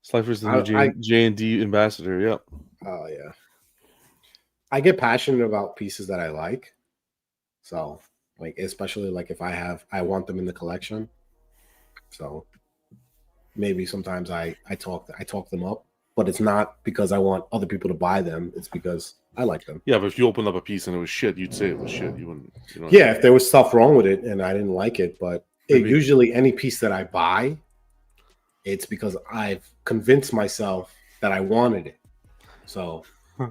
Slifer's the new J&D ambassador. Yep. Oh yeah. I get passionate about pieces that I like. So, like, especially like if I want them in the collection. So maybe sometimes I talk them up, but it's not because I want other people to buy them. It's because I like them. Yeah, but if you opened up a piece and it was shit, you'd say it was shit. You wouldn't. Yeah, if there was stuff wrong with it and I didn't like it, but usually any piece that I buy, it's because I've convinced myself that I wanted it. So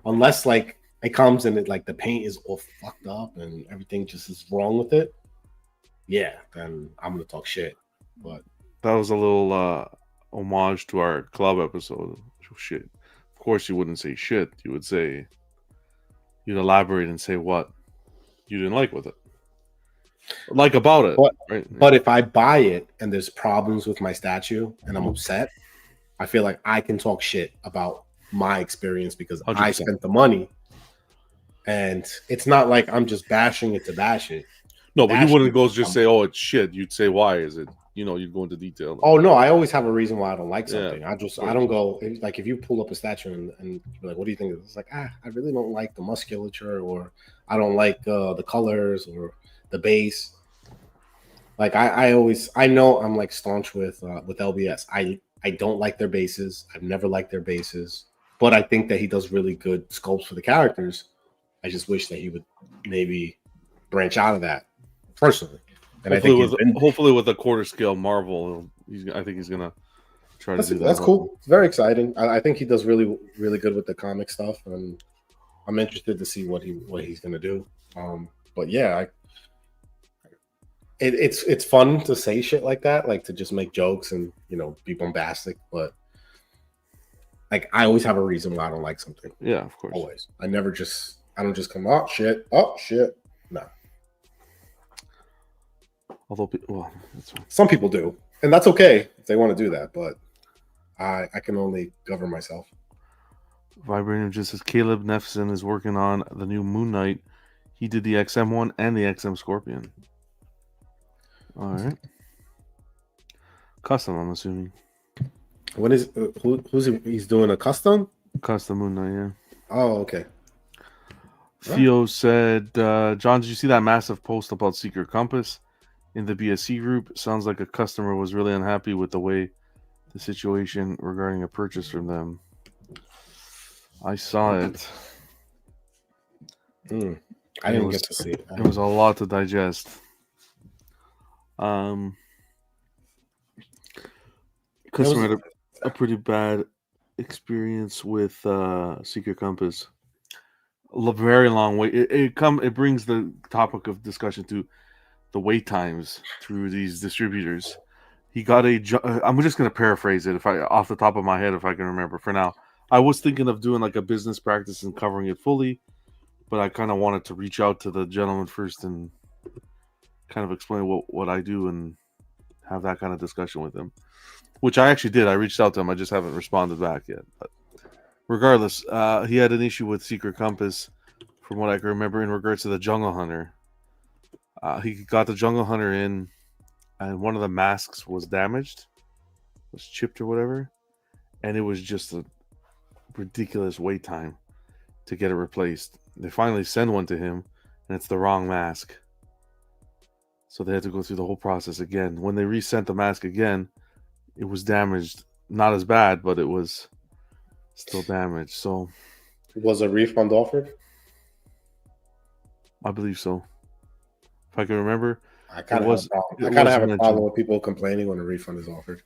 unless like it comes and it like the paint is all fucked up and everything just is wrong with it, yeah, then I'm gonna talk shit. But That was a little homage to our club episode. Shit. Of course, you wouldn't say shit. You would say, you'd elaborate and say what you didn't like with it, like about it, right? but if I buy it and there's problems with my statue and I'm upset, I feel like I can talk shit about my experience because 100%. I spent the money. And it's not like I'm just bashing it to bash it. No, but you wouldn't go Bashing just say, "Oh, it's shit." You'd say, "Why is it?" You'd go into detail. Oh no, I always have a reason why I don't like something. Yeah, I don't go like if you pull up a statue and you're like, what do you think? It's like, I really don't like the musculature, or I don't like the colors or the base. Like I know I'm like staunch with LBS. I don't like their bases. I've never liked their bases, but I think that he does really good sculpts for the characters. I just wish that he would maybe branch out of that personally. And hopefully with a quarter scale Marvel, I think he's gonna try to do that. That's cool. It's very exciting. I think he does really, really good with the comic stuff, and I'm interested to see what he's gonna do. But yeah, it's fun to say shit like that, like to just make jokes and be bombastic. But like I always have a reason why I don't like something. Yeah, of course. Always. I don't just come oh shit. No. Although, some people do, and that's okay if they want to do that. But I can only govern myself. Vibranium just says Caleb Nefson is working on the new Moon Knight. He did the XM one and the XM Scorpion. All right. Custom, I'm assuming. What is he's doing a custom Moon Knight? Yeah. Oh, okay. Theo said, John, did you see that massive post about Secret Compass in the BSC group? Sounds like a customer was really unhappy with the way the situation regarding a purchase from them. I saw it. I didn't get to see it. It was a lot to digest. Customer had a pretty bad experience with Secret Compass. A very long wait. It brings the topic of discussion to the wait times through these distributors. He got I'm just gonna paraphrase it off the top of my head if I can remember. For now, I was thinking of doing like a business practice and covering it fully, but I kind of wanted to reach out to the gentleman first and kind of explain what I do and have that kind of discussion with him, which I actually did. I reached out to him. I just haven't responded back yet. But regardless, he had an issue with Secret Compass, from what I can remember, in regards to the Jungle Hunter. He got the Jungle Hunter in, and one of the masks was damaged, was chipped or whatever, and it was just a ridiculous wait time to get it replaced. They finally send one to him, and it's the wrong mask. So they had to go through the whole process again. When they resent the mask again, it was damaged. Not as bad, but it was still damaged. So, was a refund offered? I believe so. If I can remember, I kind of have a problem with people complaining when a refund is offered.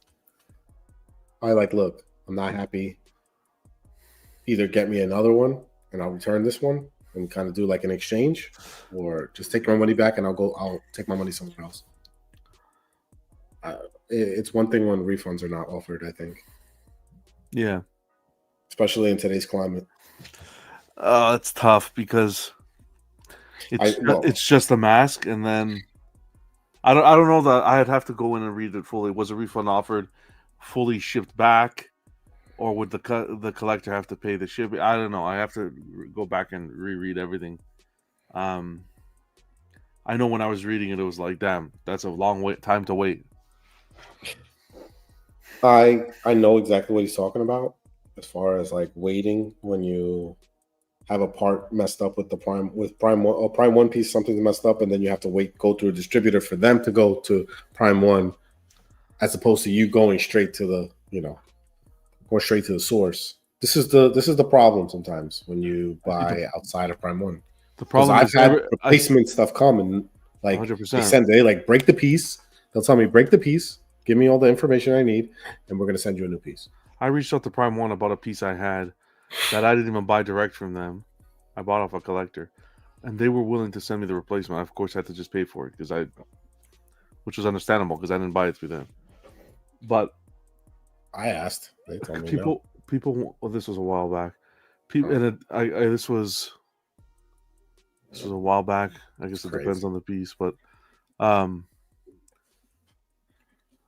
Look, I'm not happy. Either get me another one and I'll return this one and kind of do like an exchange, or just take my money back and I'll take my money somewhere else. It's one thing when refunds are not offered, I think. Yeah. Especially in today's climate. It's tough because it's just a mask, and then I don't know that I'd have to go in and read it fully. Was a refund offered fully shipped back, or would the collector have to pay the shipping? I don't know. I have to go back and reread everything. I know when I was reading it, it was like, damn, that's a long time to wait. I know exactly what he's talking about as far as like waiting when you have a part messed up with Prime 1 or Prime 1 piece, something's messed up, and then you have to go through a distributor for them to go to Prime 1, as opposed to you going straight to the source. This is the problem sometimes when you buy outside of Prime 1. The problem I've had replacement stuff come and like 100%. they break the piece. They'll tell me break the piece, give me all the information I need, and we're gonna send you a new piece. I reached out to Prime 1 about a piece I had that I didn't even buy direct from them. I bought off a collector, and they were willing to send me the replacement. I, of course, had to just pay for it which was understandable because I didn't buy it through them. But I asked. They told me people, well, this was a while back. People, and this was a while back. I guess it depends on the piece, but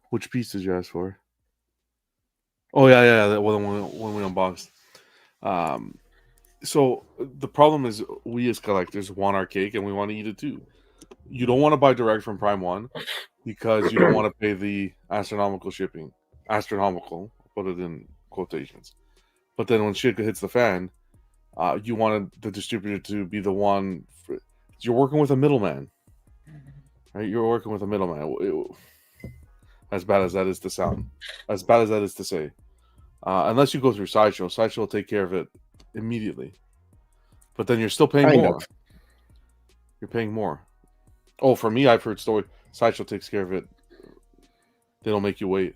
which piece did you ask for? Oh yeah, that one we unboxed. So the problem is we as collectors want our cake and we want to eat it too. You don't want to buy direct from Prime One because you don't want to pay the astronomical shipping. Astronomical, put it in quotations. But then when shit hits the fan, you wanted the distributor to be the one. You're working with a middleman, right? You're working with a middleman. As bad as that is to sound, as bad as that is to say, unless you go through Sideshow will take care of it immediately. But then you're still paying more. You're paying more. Oh, for me, I've heard story. Sideshow takes care of it. They don't make you wait.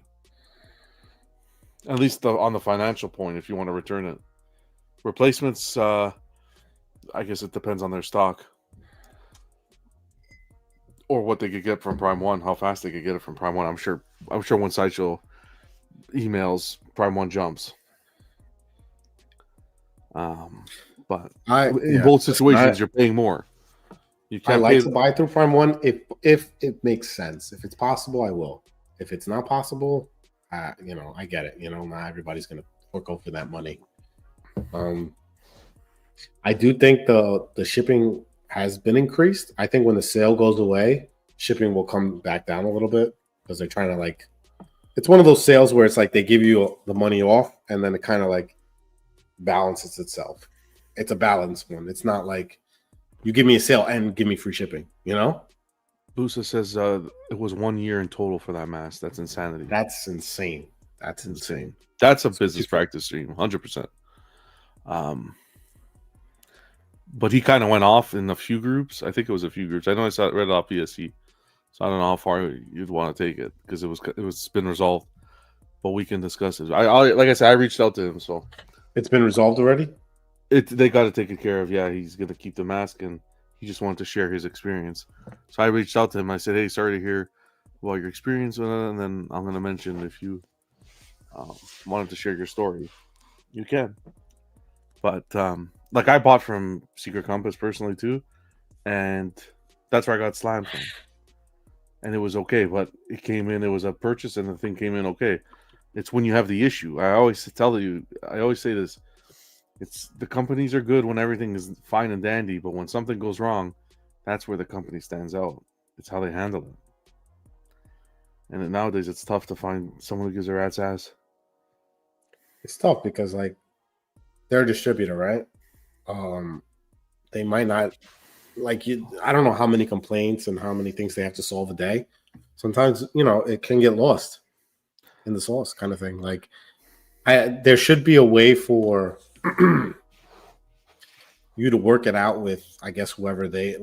At least on the financial point, if you want to return it. Replacements, I guess it depends on their stock. Or what they could get from Prime One, how fast they could get it from Prime One. I'm sure when Sideshow emails, Prime One jumps. But in both situations, you're paying more. You can't. I like to buy through Prime One if it makes sense. If it's possible, I will. If it's not possible, I get it. Not everybody's gonna fork over that money. I do think the shipping has been increased. I think when the sale goes away, shipping will come back down a little bit because they're trying to it's one of those sales where it's like they give you the money off and then it kind of balances itself. It's a balanced one. It's not like you give me a sale and give me free shipping, Busa says it was 1 year in total for that mask. That's insanity. That's insane. That's insane. That's a business practice stream, 100%. But he kind of went off in a few groups. I think it was a few groups. I know I read it off PSC, so I don't know how far you'd want to take it because it's been resolved. But we can discuss it. I like I said, I reached out to him, so it's been resolved already. They got to take it care of. Yeah, he's gonna keep the mask, and he just wanted to share his experience. So I reached out to him. I said, "Hey, sorry to hear about your experience with it, and then I'm gonna mention if you wanted to share your story, you can." But I bought from Secret Compass personally too, and that's where I got slammed from. And it was okay, but it came in. It was a purchase, and the thing came in okay. It's when you have the issue. I always say this. It's the companies are good when everything is fine and dandy, but when something goes wrong, that's where the company stands out. It's how they handle it. And nowadays, it's tough to find someone who gives a rat's ass. It's tough because they're a distributor, right? They might not I don't know how many complaints and how many things they have to solve a day. Sometimes, it can get lost in the sauce kind of thing. There should be a way for you to work it out with, I guess, whoever they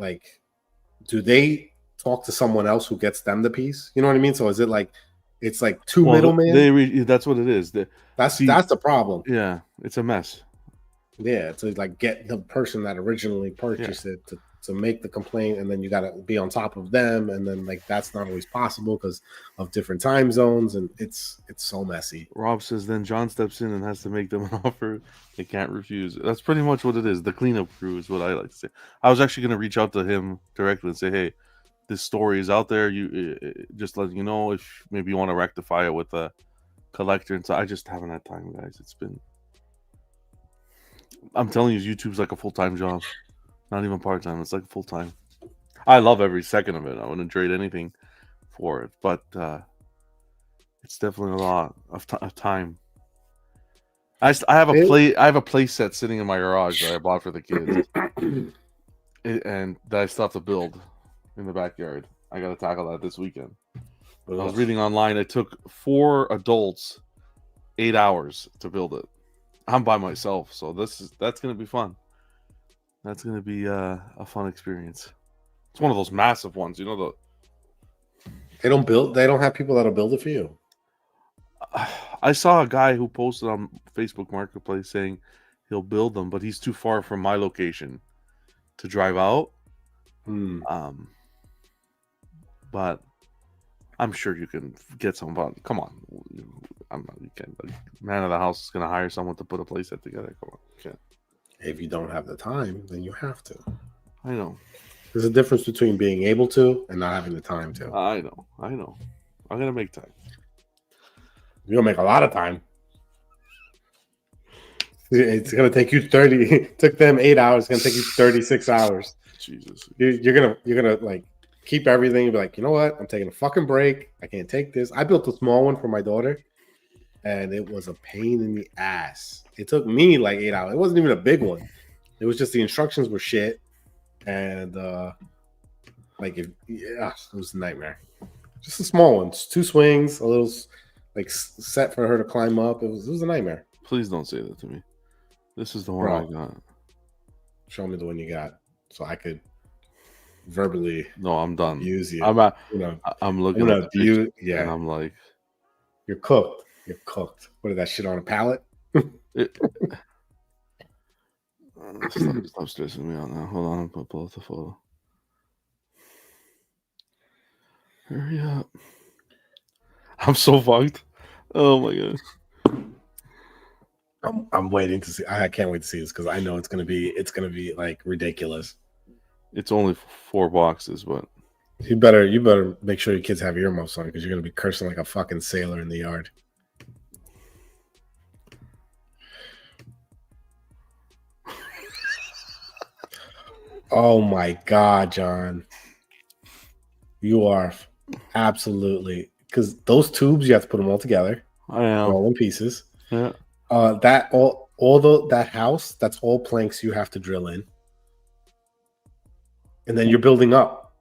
do they talk to someone else who gets them the piece? You know what I mean? So is it it's two middlemen? That's what it is. That's the problem. Yeah, it's a mess. Yeah, to get the person that originally purchased it to make the complaint, and then you got to be on top of them, and then that's not always possible because of different time zones, and it's so messy. Rob says then John steps in and has to make them an offer they can't refuse. That's pretty much what it is. The cleanup crew is what I like to say. I was actually going to reach out to him directly and say, hey, this story is out there. You just letting you know if maybe you want to rectify it with a collector. And so I just haven't had time, guys. I'm telling you, YouTube's like a full-time job. Not even part-time. It's like full-time. I love every second of it. I wouldn't trade anything for it. But it's definitely a lot of time. I have a play set sitting in my garage that I bought for the kids. And that I still have to build in the backyard. I got to tackle that this weekend. But I was reading online. It took 4 adults 8 hours to build it. I'm by myself, so that's gonna be fun. That's gonna be a fun experience. It's one of those massive ones, They don't have people that'll build it for you. I saw a guy who posted on Facebook Marketplace saying he'll build them, but he's too far from my location to drive out. But I'm sure you can get some. But come on, I'm not. You can't. Man of the house is gonna hire someone to put a playset together. Come on, you can't. If you don't have the time, then you have to. I know. There's a difference between being able to and not having the time to. I know. I'm gonna make time. You'll make a lot of time. It's gonna take you 30. It took them 8 hours. It's gonna take you 36 hours. Jesus. You're gonna like keep everything. Be like, you know what? I'm taking a fucking break. I can't take this. I built a small one for my daughter, and it was a pain in the ass. It took me like 8 hours. It wasn't even a big one. It was just the instructions were shit, and it was a nightmare. Just a small one, 2 swings, a little like set for her to climb up. It was a nightmare. Please don't say that to me. This is the one I got. Show me the one you got, so I could verbally. No, I'm done. Use you. I'm looking at you. Yeah, and I'm like, you're cooked. You're cooked. What is that shit on a pallet? Stop stressing me out now. Hold on, I'm gonna pull up the photo. Hurry up. I'm so fucked. Oh my god. I'm waiting to see. I can't wait to see this because I know it's gonna be like ridiculous. It's only 4 boxes, but you better make sure your kids have earmuffs on because you're gonna be cursing like a fucking sailor in the yard. Oh my god, John. You are absolutely, because those tubes you have to put them all together. I am all in pieces. Yeah. That house, that's all planks you have to drill in. And then you're building up.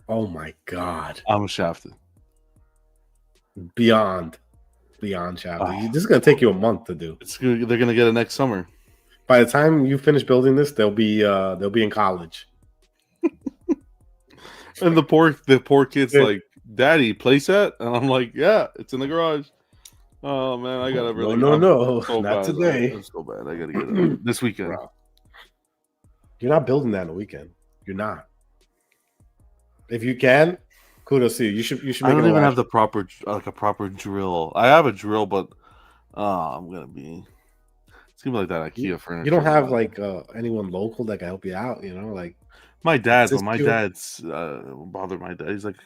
Oh my god. I'm shafted. Beyond shafted. This is gonna take you a month to do. They're gonna get it next summer. By the time you finish building this, they'll be in college. And the poor kid's like, "Daddy, playset?" And I'm like, "Yeah, it's in the garage." Oh man, I gotta really no, so not bad. today. It's so bad. I gotta get it this weekend. Bro. You're not building that in a weekend. You're not. If you can, kudos to you. You should. I don't even have the proper drill. I have a drill, but I'm gonna be. It's gonna be like that IKEA furniture. You don't have like anyone local that can help you out. You know, like my dad. But my dad's bother my dad. He's like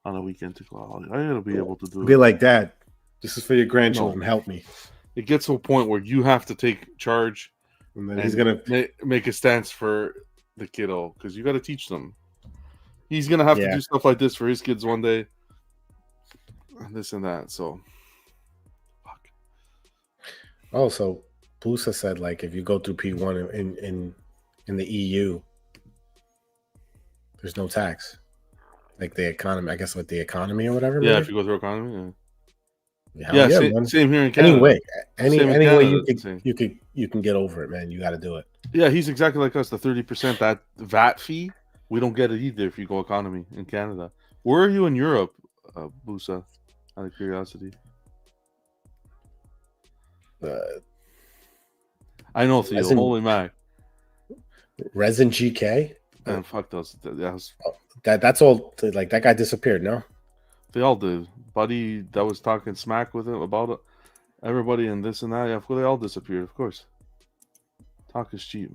on a weekend to go. I gotta be able to do it. Be like, Dad, this is for your grandchildren. No. Help me. It gets to a point where you have to take charge, and then he's gonna make a stance for the kiddo because you got to teach them. He's gonna have to do stuff like this for his kids one day, and this and that. So, fuck. Oh, so Busa said like if you go through P1 in the EU, there's no tax, like the economy. I guess with the economy or whatever. Yeah, maybe? if you go through economy. Yeah, same here in Canada. Any way you can get over it, man. You got to do it. Yeah, he's exactly like us. The 30% that VAT fee, we don't get it either if you go economy in Canada. Where are you in Europe, Busa? Out of curiosity. I know, Theo. Holy Mac. Resin GK. And fuck those. That's all. Like that guy disappeared. No, they all did. Buddy that was talking smack with him about it. Everybody and this and that. Yeah, they all disappeared. Of course. Talk is cheap.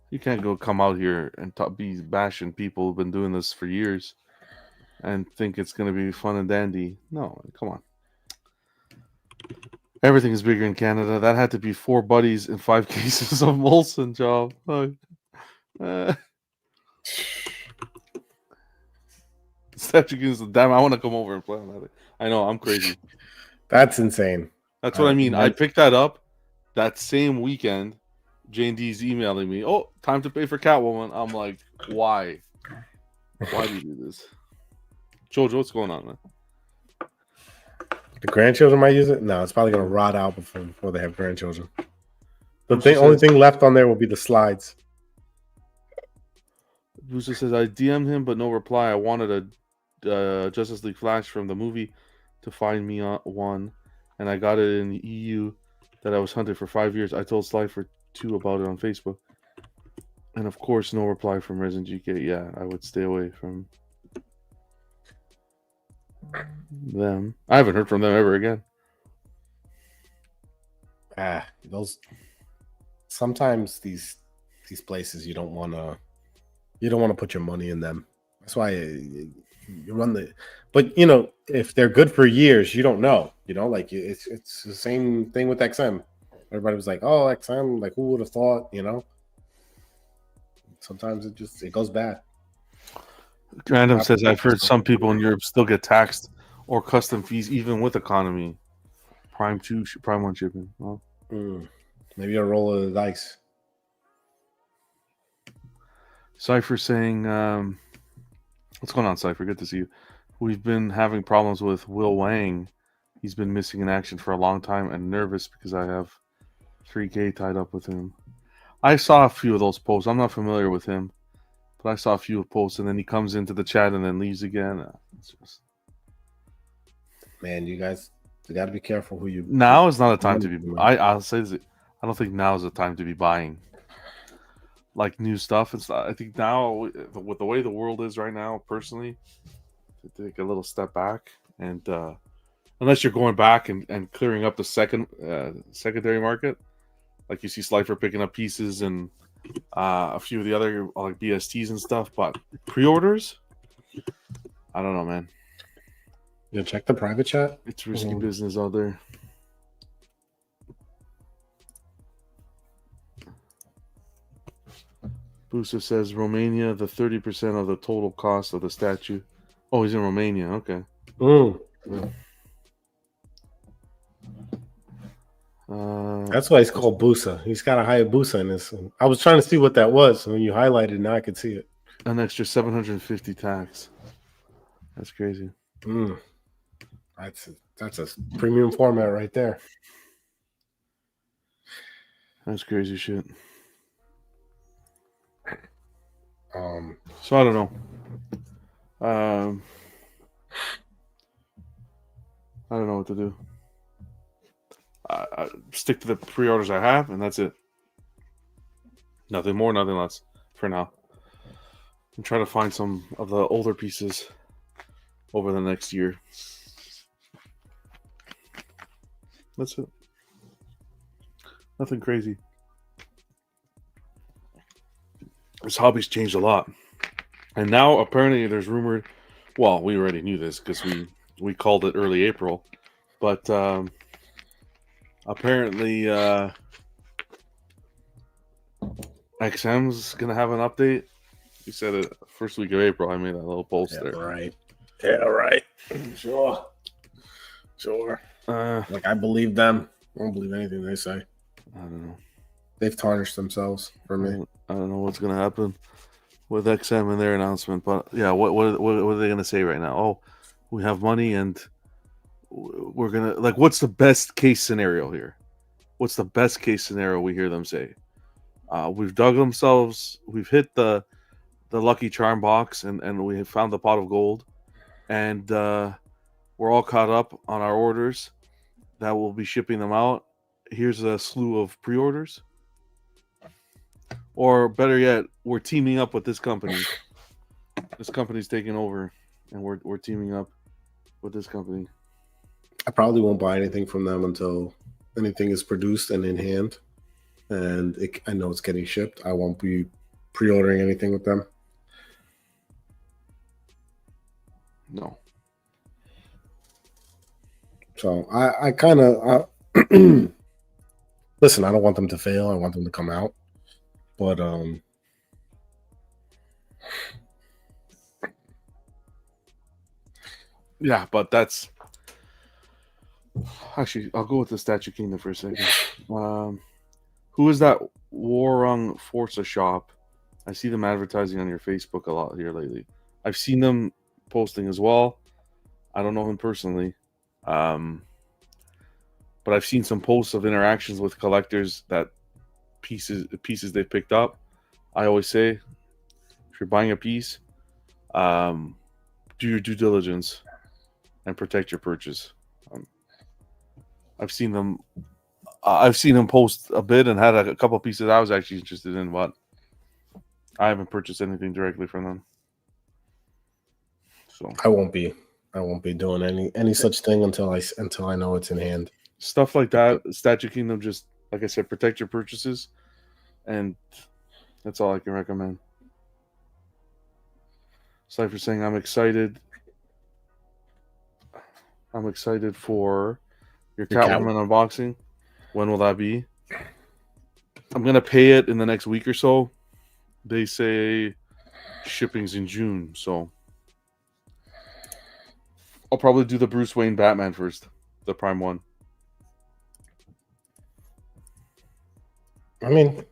You can't come out here and be bashing people who've been doing this for years and think it's going to be fun and dandy. No, come on. Everything is bigger in Canada. That had to be 4 buddies and 5 cases of Molson, job. Damn, I want to come over and play on that. I know, I'm crazy. That's insane. That's what I mean. I picked that up that same weekend. Jane D's emailing me, "Oh, time to pay for Catwoman." I'm like, why? Why do you do this? Jojo, what's going on, man? The grandchildren might use it? No, it's probably going to rot out before they have grandchildren. The only thing left on there will be the slides. Booster says, I DM'd him, but no reply. I wanted a Justice League Flash from the movie to find me one, and I got it in the EU that I was hunted for 5 years. I told Slifer 2 about it on Facebook. And of course, no reply from Resident GK. Yeah, I would stay away from them. I haven't heard from them ever again. Those sometimes these places you don't want to put your money in them. That's why you run the. But if they're good for years, you don't know. Like it's the same thing with XM. Everybody was like, "Oh, XM, like who would have thought?" Sometimes it goes bad. Random says, I've heard some people in Europe still get taxed or custom fees even with economy. Prime 1 shipping. Well, maybe a roll of the dice. Cypher saying, what's going on, Cypher? Good to see you. We've been having problems with Will Wang. He's been missing in action for a long time and nervous because I have 3K tied up with him. I saw a few of those posts. I'm not familiar with him, but I saw a few posts, and then he comes into the chat and then leaves again. Man, you guys, you got to be careful who you. Now is not a time to be. I'll say this. I don't think now is the time to be buying like new stuff and stuff. I think now, with the way the world is right now, personally, to take a little step back and unless you're going back and clearing up the secondary market, like you see Slifer picking up pieces and a few of the other like BSTs and stuff, but pre-orders, I don't know, man. You check the private chat. It's risky business out there. Booster says Romania, the 30% of the total cost of the statue. Oh, he's in Romania. Okay. That's why he's called Busa. He's got a Hayabusa in this. I was trying to see what that was. When you highlighted, now I could see it. An extra 750 tax. That's crazy. That's a premium format right there. That's crazy shit. So I don't know. I don't know what to do. I stick to the pre-orders I have, and that's it. Nothing more, nothing less for now. And try to find some of the older pieces over the next year. That's it. Nothing crazy. This hobby's changed a lot. And now apparently there's rumored, well, we already knew this because we called it early April, but apparently XM's gonna have an update. You said it first week of April. I made that little post there. Right. Yeah, right. Sure. Like I believe them. I don't believe anything they say. I don't know. They've tarnished themselves for me. I don't know what's gonna happen with XM and their announcement, but yeah, what are they gonna say right now? Oh, we have money and we're gonna like. What's the best case scenario here? What's the best case scenario we hear them say? We've dug themselves. We've hit the Lucky Charm box and we have found the pot of gold, and we're all caught up on our orders that we'll be shipping them out. Here's a slew of pre-orders. Or better yet, we're teaming up with this company. This company's taking over, and we're teaming up with this company. I probably won't buy anything from them until anything is produced and in hand, and I know it's getting shipped. I won't be pre-ordering anything with them. No. So I kind of listen. I don't want them to fail. I want them to come out. But yeah, but that's actually I'll go with the Statue Kingdom for a second. Who is that Warung Forza shop? I see them advertising on your Facebook a lot here lately. I've seen them posting as well. I don't know him personally. But I've seen some posts of interactions with collectors that pieces they picked up. I always say, if you're buying a piece, do your due diligence and protect your purchase. I've seen them I've seen him post a bit and had a couple pieces I was actually interested in, but I haven't purchased anything directly from them. So I won't be doing any such thing until I know it's in hand. stuff like that, Statue Kingdom, just like I said, protect your purchases, and that's all I can recommend. Cypher saying I'm excited. I'm excited for your Catwoman unboxing. When will that be? I'm gonna pay it in the next week or so. They say shipping's in June, so I'll probably do the Bruce Wayne Batman first, the Prime one. I mean,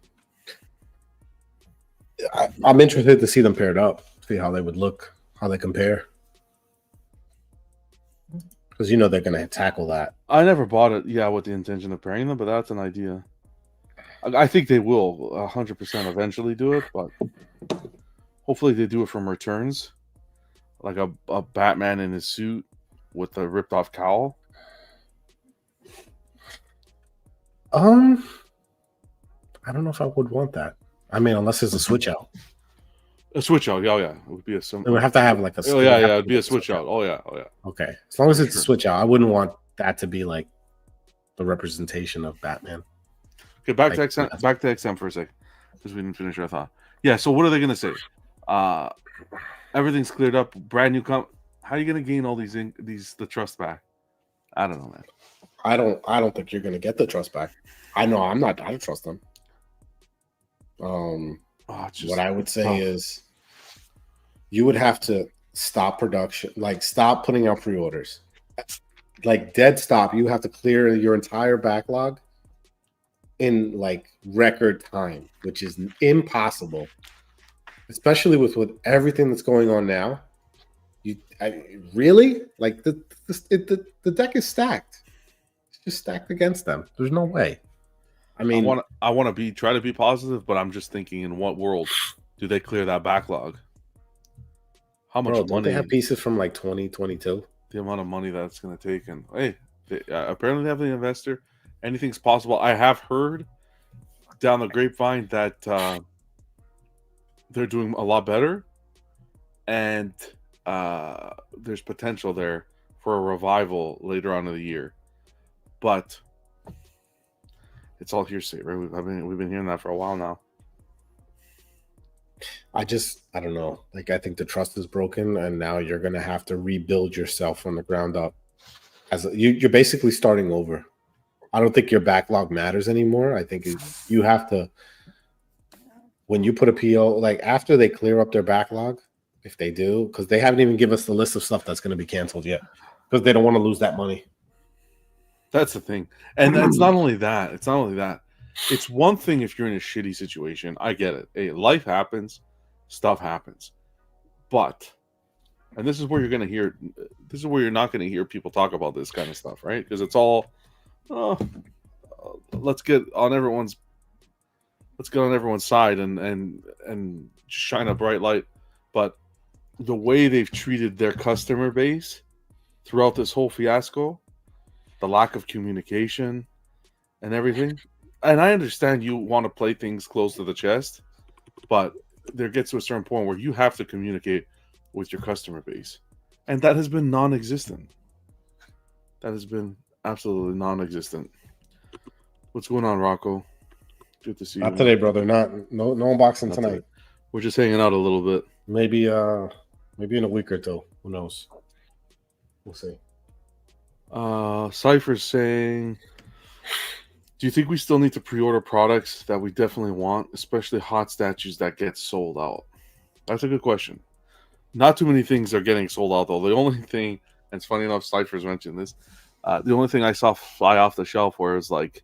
I'm interested to see them paired up, see how they would look, how they compare. Because you know they're going to tackle that. I never bought it, with the intention of pairing them, but that's an idea. I think they will 100% eventually do it, but hopefully they do it from returns, like a Batman in his suit with a ripped off cowl. I don't know if I would want that. I mean, unless it's a switch out. A switch out, it would be a It would have to have like a. It'd be a switch out. Oh yeah. Okay, as long as it's a switch out, I wouldn't want that to be like the representation of Batman. Okay, back to XM for a sec, because we didn't finish our thought. Yeah, so what are they gonna say? Everything's cleared up, brand new How are you gonna gain all the trust back? I don't know, man. I don't think you're gonna get the trust back. I know I'm not. I don't trust them. What I would say is you would have to stop production, like stop putting out pre-orders, like dead stop. You have to clear your entire backlog in like record time, which is impossible, especially with everything that's going on now. Really like the deck is stacked. It's just stacked against them. There's no way. I mean, I want to try to be positive, but I'm just thinking, in what world do they clear that backlog? How much money? Don't they have pieces from like 2022? The amount of money that's going to take, and apparently they have the investor. Anything's possible. I have heard down the grapevine that they're doing a lot better, and there's potential there for a revival later on in the year, but it's all hearsay, right? We've been hearing that for a while now. I don't know. Like, I think the trust is broken, and now you're gonna have to rebuild yourself from the ground up. You're basically starting over. I don't think your backlog matters anymore. I think you have to, when you put a PO, like after they clear up their backlog, if they do, because they haven't even given us the list of stuff that's going to be canceled yet, because they don't want to lose that money. That's the thing. And it's not only that. It's one thing if you're in a shitty situation. I get it. Hey, life happens. Stuff happens. But, and this is where you're not going to hear people talk about this kind of stuff, right? Because it's all, let's get on everyone's side and shine a bright light. But the way they've treated their customer base throughout this whole fiasco, the lack of communication and everything. And I understand you want to play things close to the chest, but there gets to a certain point where you have to communicate with your customer base. And that has been non-existent. That has been absolutely non-existent. What's going on, Rocco? Good to see you. Not today, brother. No unboxing tonight. We're just hanging out a little bit. Maybe in a week or two. Who knows? We'll see. Cypher's saying, do you think we still need to pre-order products that we definitely want, especially hot statues that get sold out? That's a good question. Not too many things are getting sold out, though. The only thing, and it's funny enough, Cypher's mentioned this, the only thing I saw fly off the shelf where it's like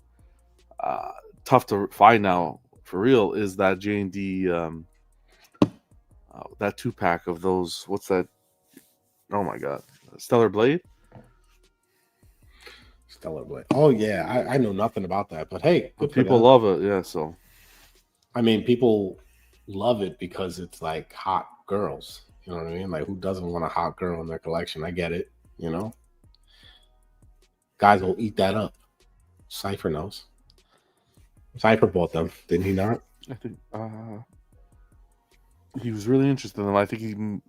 tough to find now, for real, is that J&D, that 2-pack of those, what's that? Oh my God. Stellar Blade? Stellar Blade. Oh yeah, I know nothing about that, but hey, people love it. Yeah, so I mean, people love it because it's like hot girls. You know what I mean? Like, who doesn't want a hot girl in their collection? I get it. You know, guys will eat that up. Cypher knows. Cypher bought them, didn't he not? I think he was really interested in them. I think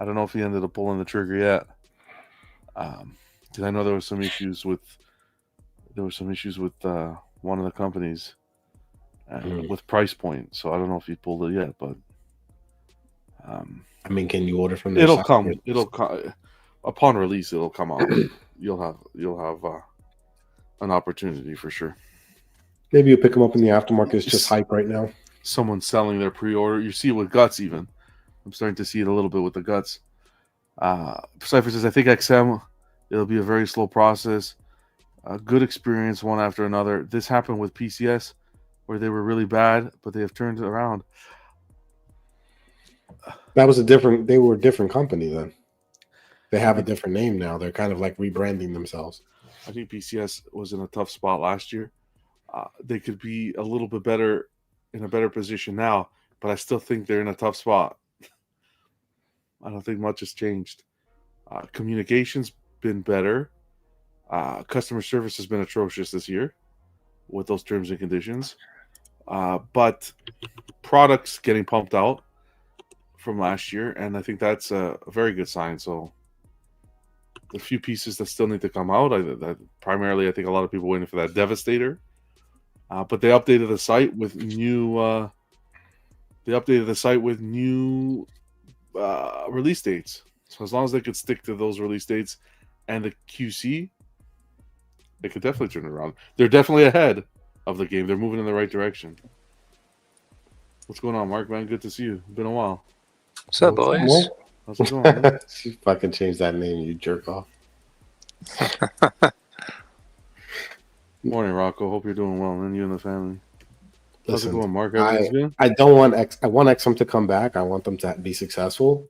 I don't know if he ended up pulling the trigger yet. Because I know there was some issues with one of the companies with price point. So I don't know if he pulled it yet, but I mean, can you order from their it'll site? come. It'll come upon release. It'll come out. You'll have an opportunity for sure. Maybe you'll pick them up in the aftermarket. It's just hype right now. Someone selling their pre-order. You see it with Guts even. I'm starting to see it a little bit with the Guts. Cypher says, I think XM, it'll be a very slow process. A good experience one after another. This happened with PCS where they were really bad, but they have turned it around. They were a different company then. They have a different name now. They're kind of like rebranding themselves. I think PCS was in a tough spot last year. They could be a little bit better, in a better position now, but I still think they're in a tough spot. I don't think much has changed. Communication's been better. Customer service has been atrocious this year with those terms and conditions. But products getting pumped out from last year, and I think that's a very good sign. So the few pieces that still need to come out, primarily I think a lot of people waiting for that Devastator. But they updated the site with new. Release dates. So as long as they could stick to those release dates and the QC, they could definitely turn it around. They're definitely ahead of the game. They're moving in the right direction. What's going on, Mark? Man, good to see you. It's been a while. What's up, boys? How's it going, man? You fucking changed that name, you jerk off. Morning, Rocco. Hope you're doing well, man. You and the family. How's it Listen, going, Mark? Everything's good? I don't want I want XM to come back. I want them to be successful,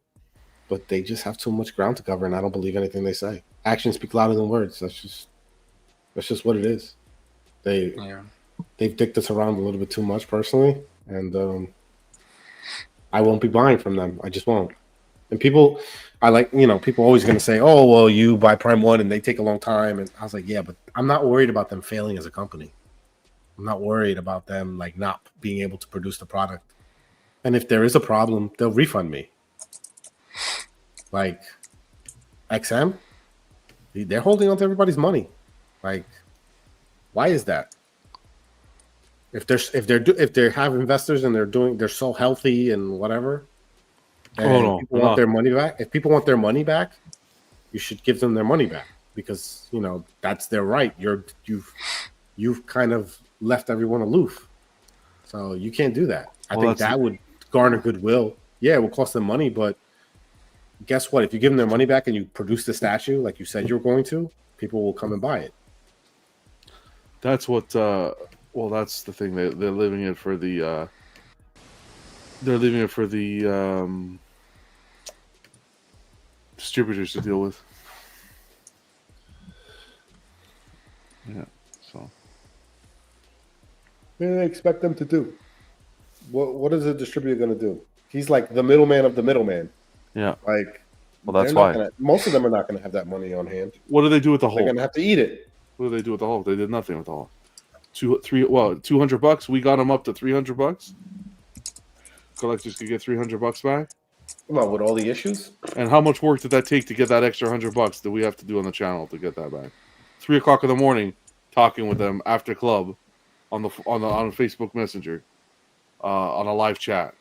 but they just have too much ground to cover, and I don't believe anything they say. Actions speak louder than words. That's just what it is. They've dicked us around a little bit too much personally, and I won't be buying from them. I just won't. And people always going to say, "Oh, well, you buy Prime 1 and they take a long time." And I was like, "Yeah, but I'm not worried about them failing as a company. I'm not worried about them like not being able to produce the product. And if there is a problem, they'll refund me." Like XM, they're holding on to everybody's money. Like, why is that? If they have investors and they're so healthy and whatever, and people want their money back. If people want their money back, you should give them their money back because that's their right. You've kind of left everyone aloof, so you can't do that. I think that would garner goodwill. Yeah, it will cost them money, but guess what? If you give them their money back and you produce the statue like you said you were going to, people will come and buy it. That's what. That's the thing. They're leaving it for the. Distributors to deal with. Yeah. So. What do they expect them to do? What is a distributor going to do? He's like the middleman of the middleman. Yeah. Like. Well, that's why. Most of them are not going to have that money on hand. What do they do with the Hulk? They're going to have to eat it. What do they do with the Hulk? They did nothing with the Hulk. $200. We got them up to $300. Collectors could get $300 back. Well, with all the issues. And how much work did that take to get that extra $100 that we have to do on the channel to get that back? 3:00 in the morning, talking with them after club, on Facebook Messenger, on a live chat.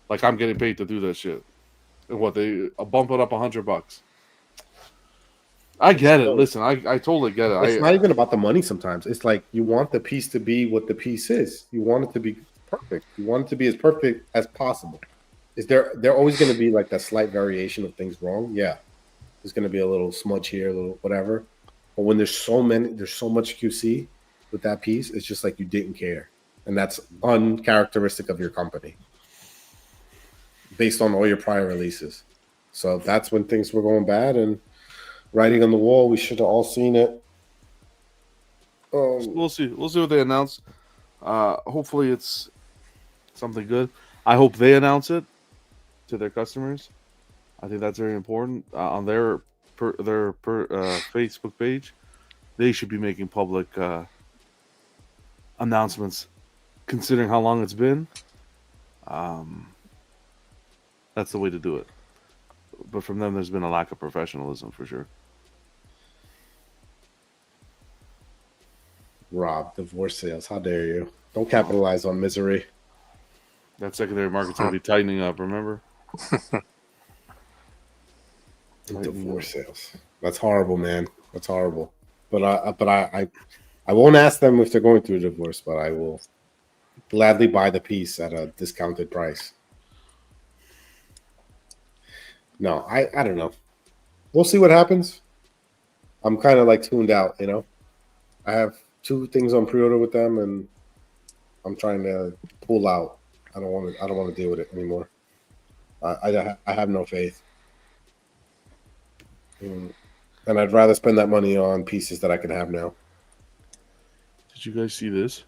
Like I'm getting paid to do that shit. And what they bump it up $100. I get it. Listen, I totally get it. It's not even about the money sometimes. It's like you want the piece to be what the piece is. You want it to be perfect. You want it to be as perfect as possible. Is there always going to be like that slight variation of things wrong? Yeah. There's going to be a little smudge here, a little whatever. But when there's so much QC with that piece, it's just like you didn't care. And that's uncharacteristic of your company based on all your prior releases. So that's when things were going bad, and writing on the wall, we should have all seen it. We'll see. We'll see what they announce. Hopefully it's something good. I hope they announce it to their customers. I think that's very important. On their Facebook page, they should be making public announcements, considering how long it's been. That's the way to do it. But from them, there's been a lack of professionalism for sure. Rob, divorce sales. How dare you? Don't capitalize on misery. That secondary market's going to be tightening up, remember? Divorce sales. That's horrible, man. That's horrible. But I won't ask them if they're going through a divorce, but I will gladly buy the piece at a discounted price. No, I don't know. We'll see what happens. I'm kind of like tuned out, you know. I have 2 things on pre-order with them, and I'm trying to pull out. I don't want to deal with it anymore. I have no faith, and I'd rather spend that money on pieces that I can have now. Did you guys see this?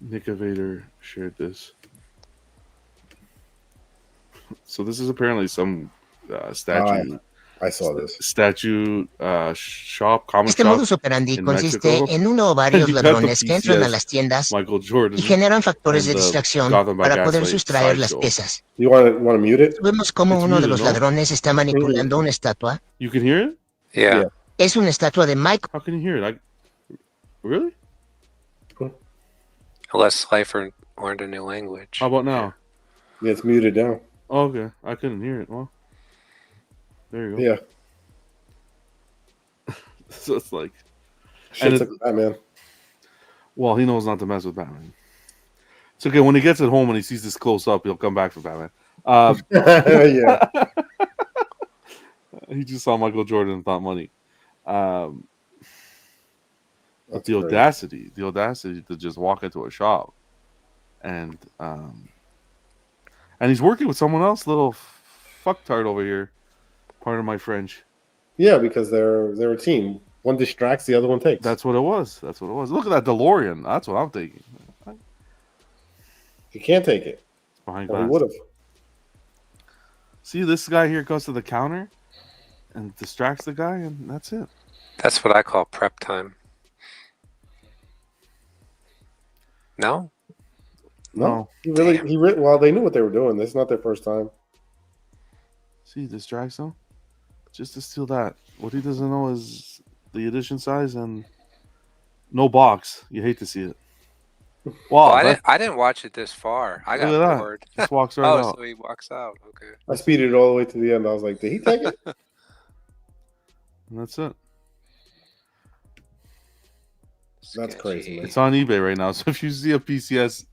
Nick Evader shared this. So this is apparently some statue. I saw this. Statue shop, comic Este shop modus operandi in consiste Mexico. en uno o varios You got the ladrones que entran a PCS las tiendas Michael Jordan y generan factores and de the distracción Gotham by para poder Gaslight sustraer las sideshow. piezas. You want to mute it? Vemos cómo It's uno de muted, los ¿no? ladrones está manipulando una estatua. You can hear it? Yeah. Yeah. Es una estatua de Mike. How can you hear it? Really? Unless Slifer learned a new language. How about now? Yeah, it's muted down. Oh, okay. I couldn't hear it. Well, there you go. Yeah. So it's like, Shit's like Batman. well, he knows not to mess with Batman. It's okay. When he gets at home and he sees this close up, he'll come back for Batman. Yeah. He just saw Michael Jordan and thought money. But That's the crazy. audacity to just walk into a shop and he's working with someone else, little fucktard over here. Pardon my French. Yeah, because they're a team. One distracts, the other one takes. That's what it was. Look at that DeLorean. That's what I'm thinking. You can't take it. It's behind Well, he glass. would have. See, this guy here goes to the counter and distracts the guy, and that's it. That's what I call prep time. No? No. Well, they knew what they were doing. This is not their first time. See, distracts him just to steal that. What he doesn't know is the edition size and no box. You hate to see it. Wow, I didn't watch it this far. I Look at got that. bored. just walks right Oh, out. so he walks out. Okay. I speeded it all the way to the end. I was like, did he take it? And that's it. That's crazy, Sketchy. man. It's on eBay right now. So if you see a PCS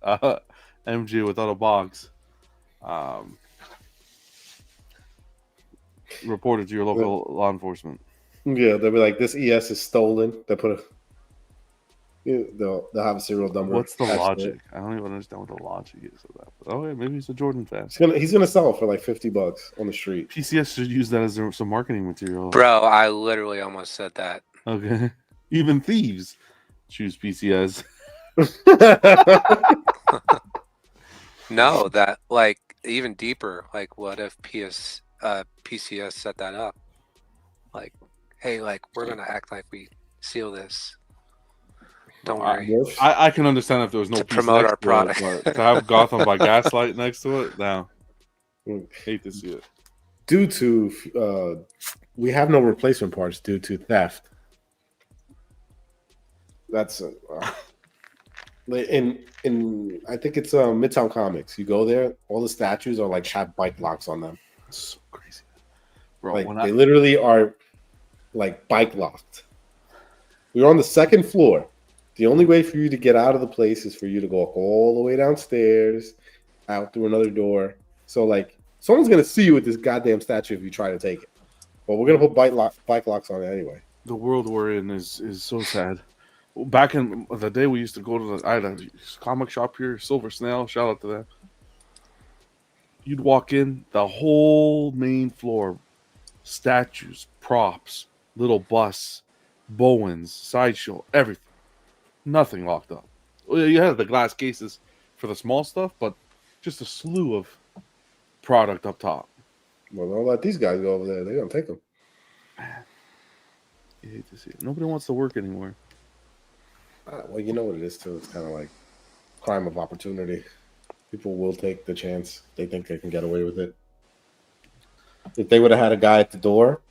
MJ without a box, report it to your local law enforcement. Yeah, they'll be like, this ES is stolen. They put a. They'll have a serial number. What's the attached to logic? it. I don't even understand what the logic is of that. But, oh, yeah, maybe he's a Jordan fan. He's gonna sell it for like $50 on the street. PCS should use that as some marketing material. Bro, I literally almost said that. Okay. Even thieves choose PCS. No, that like even deeper. Like, what if PCS set that up? Like, hey, like we're gonna act like we seal this. Don't worry. I can understand if there was no To promote PCS our product. but to have Gotham by Gaslight next to it, now hate to see it. Due to we have no replacement parts due to theft. That's in I think it's Midtown Comics. You go there, all the statues are like have bike locks on them. It's so crazy, bro. Like when they literally are like bike locked. We're on the second floor. The only way for you to get out of the place is for you to go all the way downstairs, out through another door. So like someone's gonna see you with this goddamn statue if you try to take it. But we're gonna put bike locks on it anyway. the world we're in is so sad. Back in the day, we used to go to I had a comic shop here, Silver Snail. Shout out to that. You'd walk in, the whole main floor, statues, props, little busts, Bowens, sideshow, everything. Nothing locked up. Well, you had the glass cases for the small stuff, but just a slew of product up top. Well, don't let these guys go over there. They're gonna take them. You hate to see it. Nobody wants to work anymore. Well, you know what it is too. It's kind of like crime of opportunity. People will take the chance. They think they can get away with it. If they would have had a guy at the door,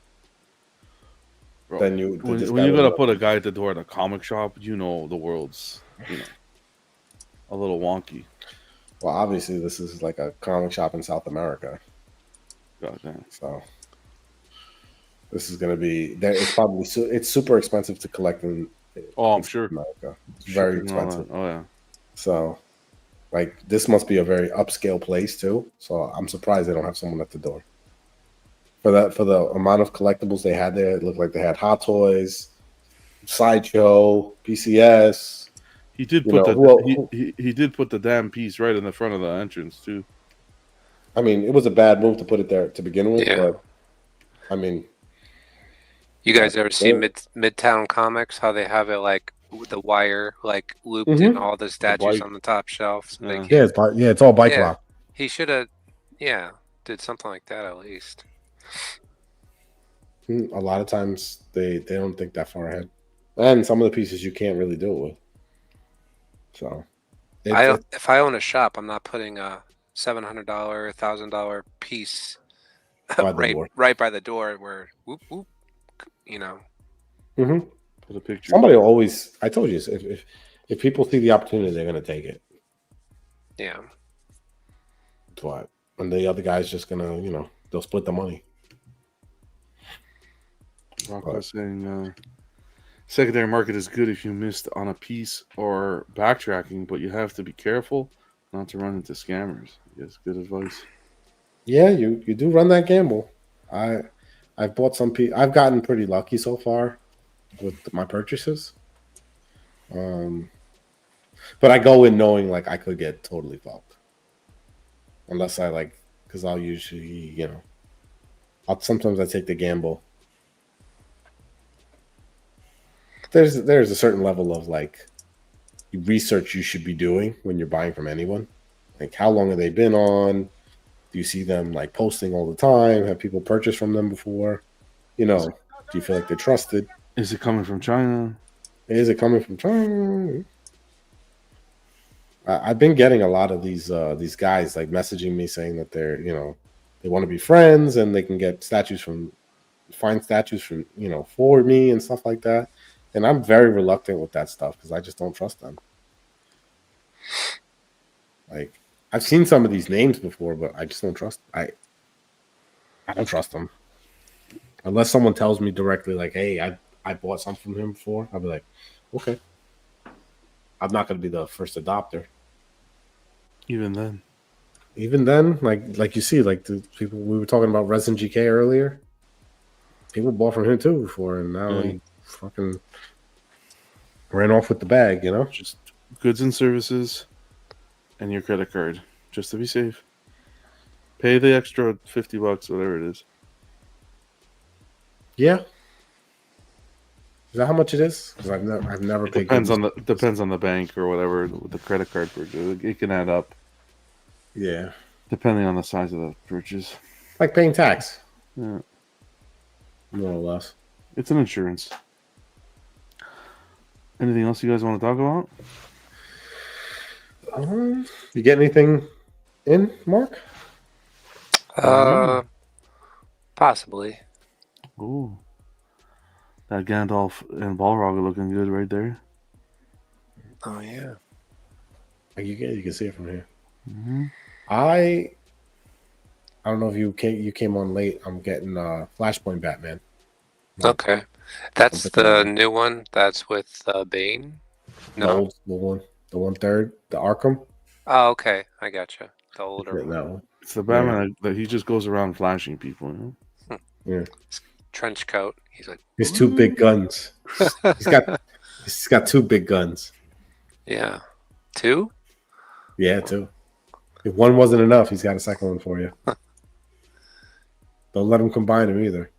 Bro, then when you gotta put a guy at the door at a comic shop, you know the world's a little wonky. Well, obviously this is like a comic shop in South America, God damn. so this is going to be. It's probably it's super expensive to collect in. Oh, I'm sure. America. It's very Shipping and all that. expensive. Oh yeah. So, like, this must be a very upscale place too. So I'm surprised they don't have someone at the door. For the amount of collectibles they had there, it looked like they had Hot Toys, Sideshow, PCS. He did put he did put the damn piece right in the front of the entrance too. I mean, it was a bad move to put it there to begin with, Yeah. but I mean, You guys ever see Midtown Comics? How they have it like with the wire like looped in all the statues on the top shelf. So they Yeah. can't- it's all bike Yeah. lock. He should have, did something like that at least. A lot of times they don't think that far ahead, and some of the pieces you can't really do it with. So, If I own a shop, I'm not putting a $700, $1,000 piece By the door. right by the door where whoop whoop, Mm-hmm. Put a picture. Somebody will always. I told you, if people see the opportunity, they're going to take it. Yeah. But and the other guy's just gonna, they'll split the money. Rock was saying secondary market is good if you missed on a piece or backtracking, but you have to be careful not to run into scammers. Yes, good advice. Yeah, you do run that gamble. I've bought some. I've gotten pretty lucky so far with my purchases. But I go in knowing like I could get totally fucked, unless because I'll usually, sometimes I take the gamble. There's a certain level of like research you should be doing when you're buying from anyone. Like, how long have they been on? Do you see them like posting all the time? Have people purchased from them before? Do you feel like they're trusted? Is it coming from China? Is it coming from China? I've been getting a lot of these guys like messaging me saying that they're they want to be friends and they can get find statues from for me and stuff like that. And I'm very reluctant with that stuff because I just don't trust them. Like, I've seen some of these names before, but I just don't trust. I don't trust them unless someone tells me directly, like, "Hey, I bought something from him before." I'll be like, "Okay." I'm not going to be the first adopter. Even then, like you see, like the people we were talking about, Resin GK earlier. People bought from him too before, and now he fucking ran off with the bag. Just goods and services and your credit card, just to be safe. Pay the extra $50, whatever it is. Yeah. Is that how much it is? Because I've never paid. Depends on the bank or whatever with the credit card purchase. It can add up. Yeah. Depending on the size of the purchase. Like paying tax. Yeah. More or less. It's an insurance. Anything else you guys want to talk about? You get anything in, Mark? Possibly. Ooh. That Gandalf and Balrog are looking good right there. Oh yeah. You can see it from here. Mm-hmm. I don't know if you came on late. I'm getting Flashpoint Batman. Okay. That's the new one. That's with Bane. No. The 1/3, the Arkham. Oh, okay. I gotcha. The older one. No. It's the Batman that he just goes around flashing people. Yeah. Trench coat. He's like, His two big guns. he's got two big guns. yeah. Two? Yeah, two. If one wasn't enough, he's got a second one for you. Don't let him combine them either.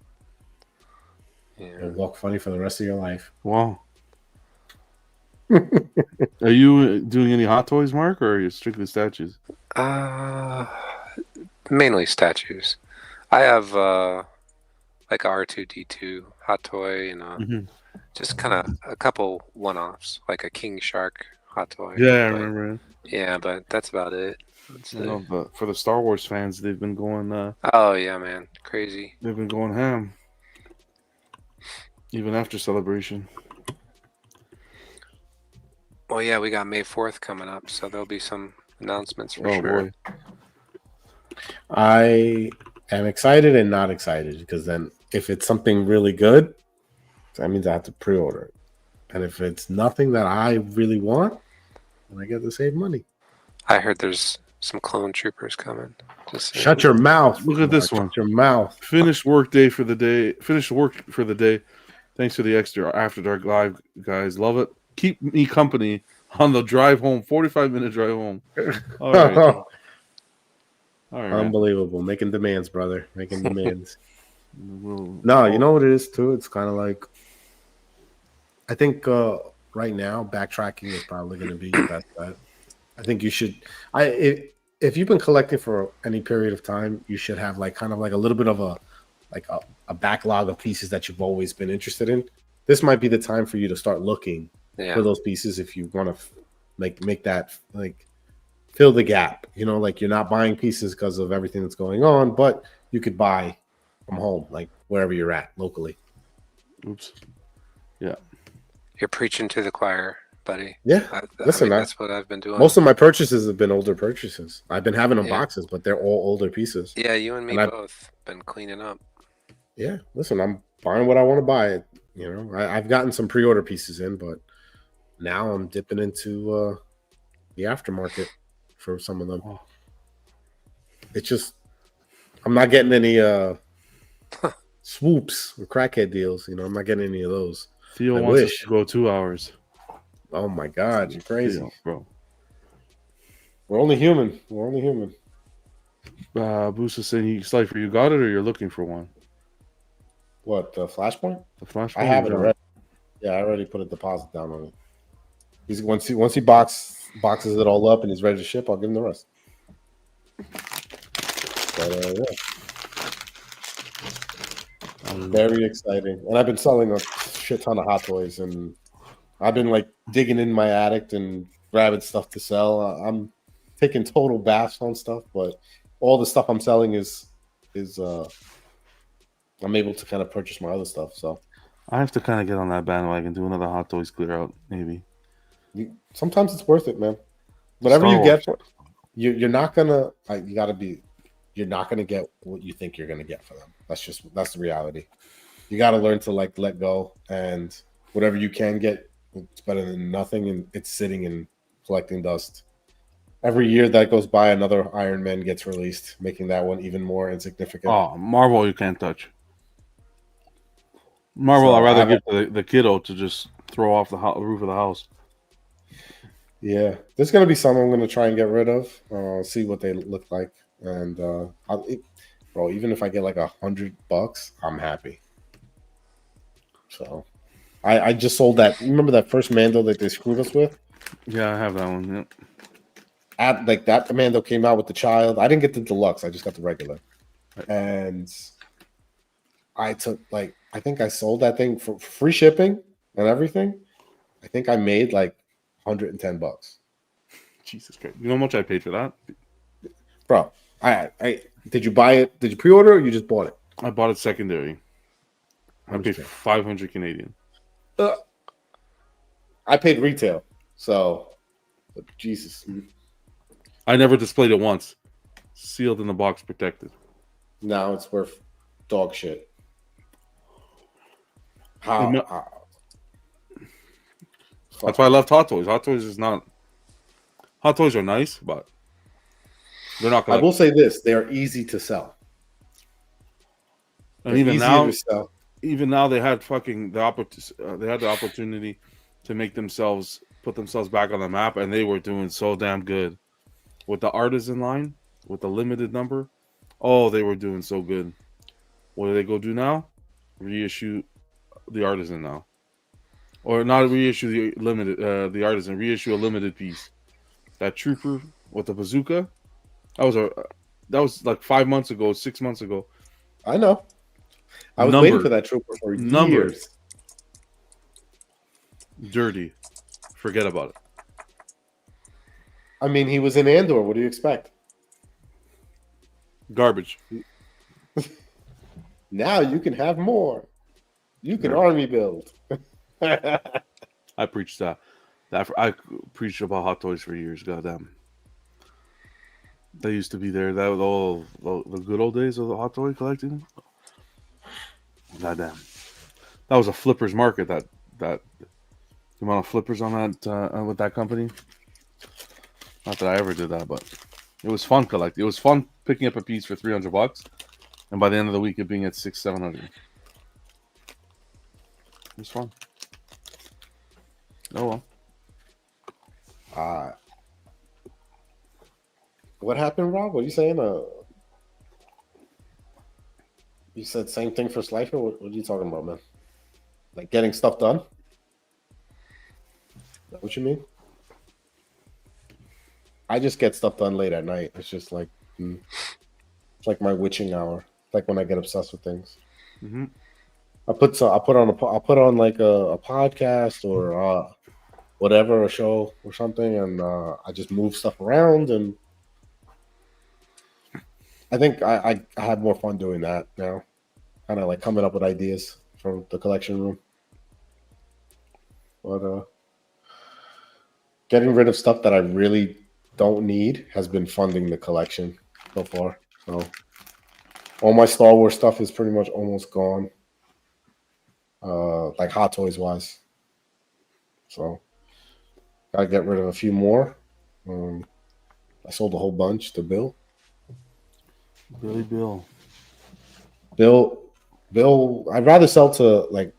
Yeah. You'll walk funny for the rest of your life. Wow. Are you doing any Hot Toys, Mark, or are you strictly statues? Mainly statues. I have like a R2D2 hot toy, and Mhm. just kind of a couple one-offs, like a King Shark hot toy. Yeah, I But, remember it. yeah, but that's about it. I'd You say. know, but for the Star Wars fans, they've been going Oh yeah, man, crazy. ham even after Celebration. Well, yeah, we got May 4th coming up, so there'll be some announcements for Oh sure. boy. I am excited and not excited because then if it's something really good, that means I have to pre-order it. And if it's nothing that I really want, then I get to save money. I heard there's some clone troopers coming. Just saying. Shut your mouth. Look at this Mark. one. Shut your mouth. Finished work day for the day. Finished work for the day. Thanks for the extra After Dark Live, guys. Love it. Keep me company on the drive home. 45-minute drive home. All right. All right. Unbelievable. Making demands, brother. Making demands. No, No, you know what it is too? It's kind of like I think right now backtracking is probably going to be your best bet. I think you should. If you've been collecting for any period of time, you should have like kind of like a little bit of a backlog of pieces that you've always been interested in. This might be the time for you to start looking for those pieces if you want to make that like fill the gap. You know, like you're not buying pieces because of everything that's going on, but you could buy from home, like wherever you're at locally. Oops. Yeah. You're preaching to the choir, buddy. Yeah. Listen, that's what I've been doing. Most of my purchases have been older purchases. I've been having them boxes, but they're all older pieces. Yeah, you and me both been cleaning up. Yeah. Listen, I'm buying what I want to buy. You know, I've gotten some pre-order pieces in, but now I'm dipping into the aftermarket for some of them. Oh. It's just I'm not getting any swoops or crackhead deals. You know, I'm not getting any of those. Theo wants us to go 2 hours. Oh my God, you're crazy, Theo, bro. We're only human. We're only human. Boost is saying, Slifer, you got it or you're looking for one? What, the Flashpoint? The Flashpoint? I have it already. Yeah, I already put a deposit down on it. He's once he boxes it all up and he's ready to ship, I'll give him the rest. But, yeah. Very exciting. And I've been selling a shit ton of Hot Toys, and I've been like digging in my attic and grabbing stuff to sell. I'm taking total baths on stuff, but all the stuff I'm selling is I'm able to kind of purchase my other stuff. So I have to kind of get on that bandwagon, do another Hot Toys clear out, maybe. Sometimes it's worth it, man. Whatever you get, you're not gonna. You're not gonna get what you think you're gonna get for them. That's the reality. You got to learn to like let go, and whatever you can get, it's better than nothing. And it's sitting and collecting dust. Every year that goes by, another Iron Man gets released, making that one even more insignificant. Oh, Marvel, you can't touch. Marvel, I'd rather give the kiddo to just throw off the roof of the house. Yeah, there's gonna be some I'm gonna try and get rid of. See what they look like, and bro, even if I get like $100, I'm happy. So, I just sold that. Remember that first Mando that they screwed us with? Yeah, I have that one. Yep. Like that Mando came out with the child. I didn't get the deluxe. I just got the regular, and I took I think I sold that thing for free shipping and everything. I think I made like $110. Jesus Christ! You know how much I paid for that, bro? I did you buy it? Did you pre-order or you just bought it? I bought it secondary. I paid 500 Canadian. I paid retail, so Jesus. I never displayed it once. Sealed in the box, protected. Now it's worth dog shit. That's why I left Hot Toys. Hot Toys is not. Hot Toys are nice, but they're not. I will say this: they are easy to sell. And even now, they had the opportunity to put themselves back on the map, and they were doing so damn good with the artisan line, with the limited number. Oh, they were doing so good. What do they go do now? Reissue the artisan now, or not reissue the limited, the artisan. Reissue a limited piece. That trooper with the bazooka, that was like 5 months ago, 6 months ago. I know. I was waiting Numbered. for that trooper for Numbered. years. Dirty. Forget about it. I mean, he was in Andor. What do you expect? Garbage. Now you can have more. You can Yeah. army build. I preached that. I preached about Hot Toys for years. Goddamn. They used to be there. That was all the good old days of the Hot Toy collecting. Goddamn. That was a flippers market. That the amount of flippers on that with that company. Not that I ever did that, but it was fun collecting. It was fun picking up a piece for $300, and by the end of the week, it being at $600-700. It was fun. Oh well. What happened, Rob? What are you saying? You said same thing for Slifer? What are you talking about, man? Like getting stuff done? Is that what you mean? I just get stuff done late at night. It's just like it's like my witching hour. It's like when I get obsessed with things. Mm-hmm. I'll put on like a podcast or whatever, a show or something, and I just move stuff around, and I think I have more fun doing that now. Kind of like coming up with ideas from the collection room. But getting rid of stuff that I really don't need has been funding the collection so far. So all my Star Wars stuff is pretty much almost gone. Like Hot Toys wise. So gotta get rid of a few more. I sold a whole bunch to Bill. Bill, I'd rather sell to like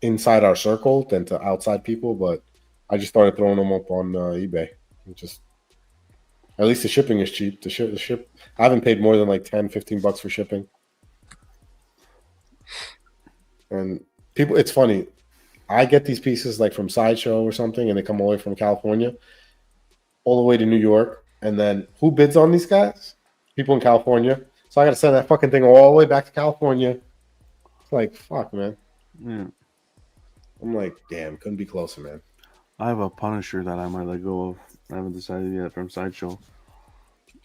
inside our circle than to outside people, but I just started throwing them up on eBay. Just at least the shipping is cheap. The ship I haven't paid more than like $10-15 for shipping. And people, it's funny. I get these pieces like from Sideshow or something, and they come all the way from California, all the way to New York. And then who bids on these guys? People in California. So I got to send that fucking thing all the way back to California. It's like, fuck, man. Yeah. I'm like, damn, couldn't be closer, man. I have a Punisher that I might let go of. I haven't decided yet from Sideshow.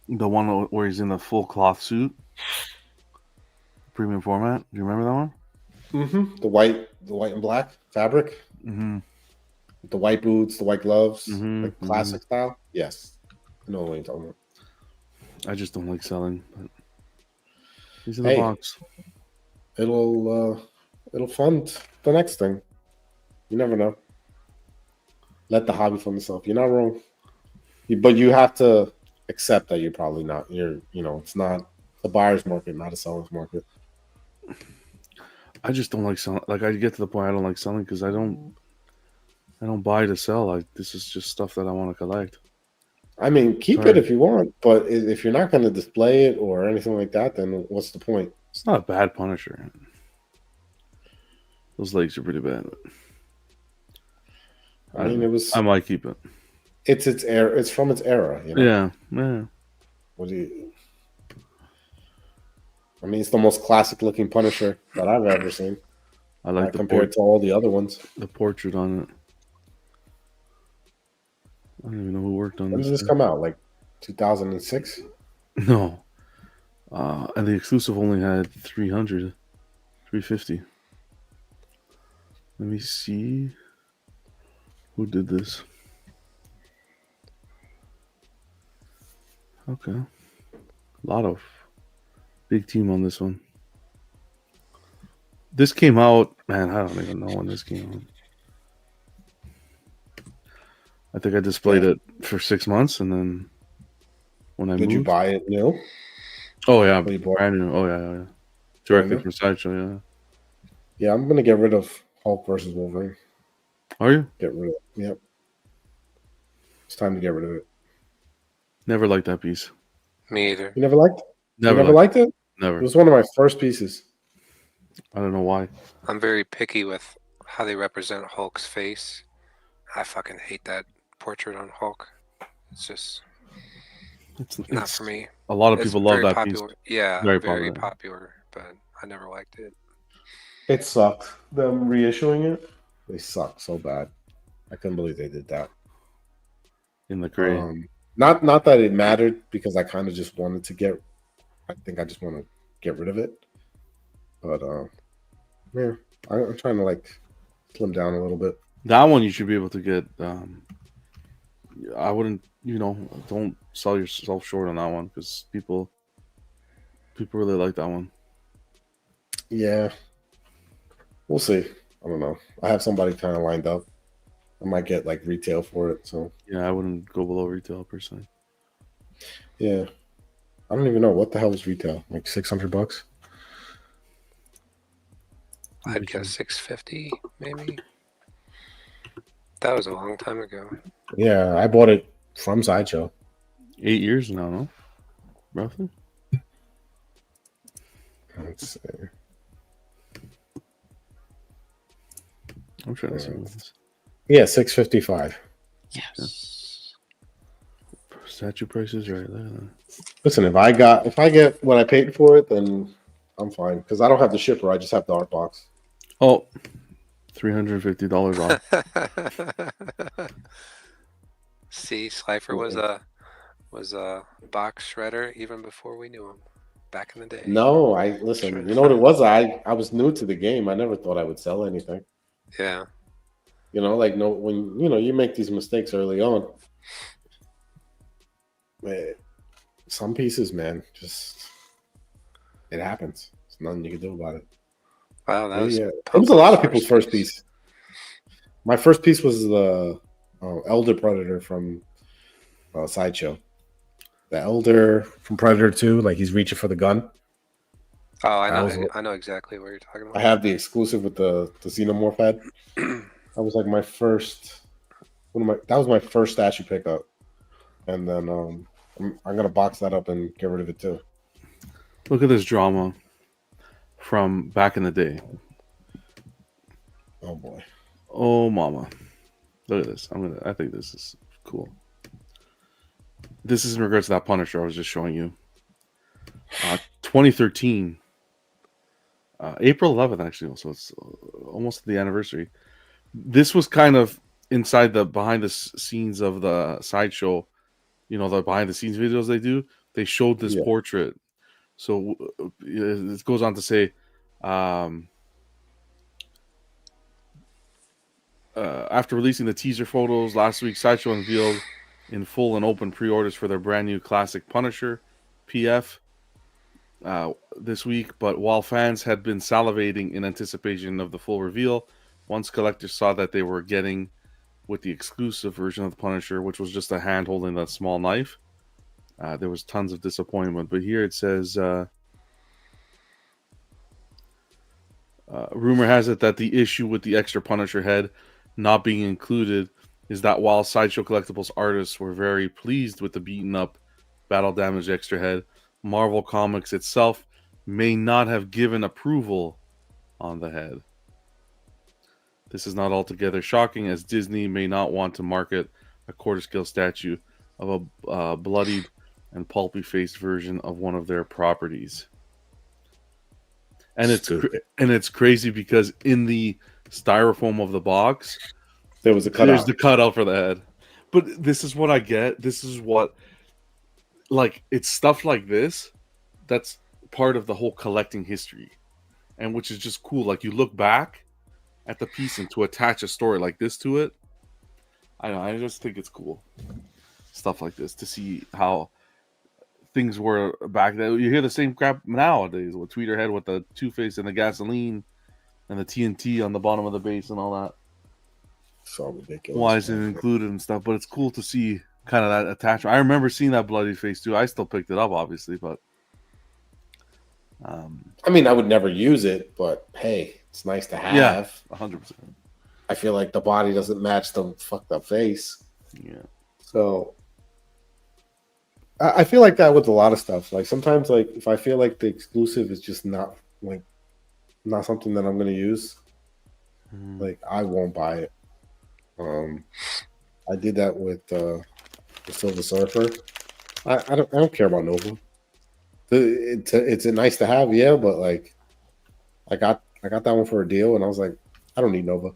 The one where he's in the full cloth suit, premium format. Do you remember that one? Mm-hmm. The white and black fabric. Mm-hmm. The white boots, the white gloves, Mm-hmm. like classic style. Yes, I know what you're talking about. I just don't like selling. But he's in the Hey. box. It'll fund the next thing. You never know. Let the hobby fund itself. You're not wrong. But you have to accept that you're probably not. It's not a buyer's market, not a seller's market. I just don't like selling. Like I get to the point I don't like selling because I don't buy to sell. This is just stuff that I want to collect. I mean, keep it if you want, but if you're not going to display it or anything like that, then what's the point? It's not a bad Punisher. Those legs are pretty bad. I mean, I might keep it. It's its era. It's from its era. You know? Yeah. What do you? I mean, it's the most classic-looking Punisher that I've ever seen. I like compared to all the other ones. The portrait on it. I don't even know who worked on When this. did this come out? Like 2006? No. And the exclusive only had 350. Let me see. Who did this? Okay. A lot of big team on this one. This came out, man, I don't even know when this came out. I think I displayed it for 6 months, and then when I moved. Did you buy it new? Oh, yeah. Or you bought Brand new. Oh, yeah. Directly from Sideshow, yeah. Yeah, I'm going to get rid of Hulk versus Wolverine. Are you? Get rid of it. Yep. It's time to get rid of it. Never liked that piece. Me either. You never liked it? Never You never liked it? Never. It was one of my first pieces. I don't know why. I'm very picky with how they represent Hulk's face. I fucking hate that portrait on Hulk. It's just not for me. A lot of people love that popular. piece. Yeah, Very very popular. popular, but I never liked it. It sucked. Them reissuing it, they suck so bad. I couldn't believe they did that. in the crate. Not that it mattered because I kind of just wanted to get. I think I just want to get rid of it. But yeah, I'm trying to like slim down a little bit. That one you should be able to get. I wouldn't, don't sell yourself short on that one because people really like that one. Yeah, we'll see. I don't know. I have somebody kind of lined up. I might get like retail for it. So Yeah, I wouldn't go below retail personally. yeah, I don't even know what the hell is retail. Like $600. I'd guess 650 maybe. That was a long time ago. Yeah, I bought it from Sideshow. 8 years now, no? Roughly. Let's see. I'm trying to see what this Yeah, $655. Yes. statue price is right there. Listen, if I get what I paid for it, then I'm fine because I don't have the shipper. I just have the art box. Oh, $350 off. See, Slifer was a box shredder even before we knew him back in the day. No, I listen. You know what it was? I was new to the game. I never thought I would sell anything. Yeah. Like no, when you make these mistakes early on. Some pieces, man, just it happens. There's nothing you can do about it. Wow, that was It was a lot of people's first piece. My first piece was the Elder Predator from Sideshow. The Elder from Predator 2, like he's reaching for the gun. Oh, I know exactly what you're talking about. I have the exclusive with the Xenomorph head. That was like my first. That was my first statue pickup, and then I'm gonna box that up and get rid of it too. Look at this drama from back in the day. Oh boy. Oh mama. Look at this. I think this is cool. This is in regards to that Punisher I was just showing you. 2013. April 11th, actually. So it's almost the anniversary. This was kind of inside the behind the scenes of the Sideshow. The behind the scenes videos they do. They showed this portrait. So it goes on to say, after releasing the teaser photos last week, Sideshow unveiled in full and open pre-orders for their brand new classic Punisher PF this week. But while fans had been salivating in anticipation of the full reveal, once collectors saw that they were getting with the exclusive version of the Punisher, which was just a hand holding that small knife, there was tons of disappointment. But here it says, rumor has it that the issue with the extra Punisher head not being included is that while Sideshow Collectibles artists were very pleased with the beaten up, battle damaged extra head, Marvel Comics itself may not have given approval on the head. This is not altogether shocking, as Disney may not want to market a quarter-scale statue of a bloodied and pulpy-faced version of one of their properties. And it's crazy because in the styrofoam of the box, there's the cutout for the head. But this is what I get. This is what, it's stuff like this that's part of the whole collecting history, and which is just cool. Like, you look back at the piece and to attach a story like this to it, I just think it's cool. Stuff like this, to see how things were back then. You hear the same crap nowadays with Tweeterhead with the Two-Face and the gasoline and the TNT on the bottom of the base and all that. So ridiculous. Why is it included and stuff? But it's cool to see kind of that attachment. I remember seeing that bloody face too. I still picked it up, obviously, but I mean, I would never use it, but hey, it's nice to have. Yeah, 100%. I feel like the body doesn't match the fucked up face. Yeah. So I feel like that with a lot of stuff. Like sometimes, like if I feel like the exclusive is just not something that I'm going to use, like I won't buy it. I did that with the Silver Surfer. I don't care about Nova. It's a nice to have, yeah, but like I got I got that one for a deal, and I was like, I don't need Nova.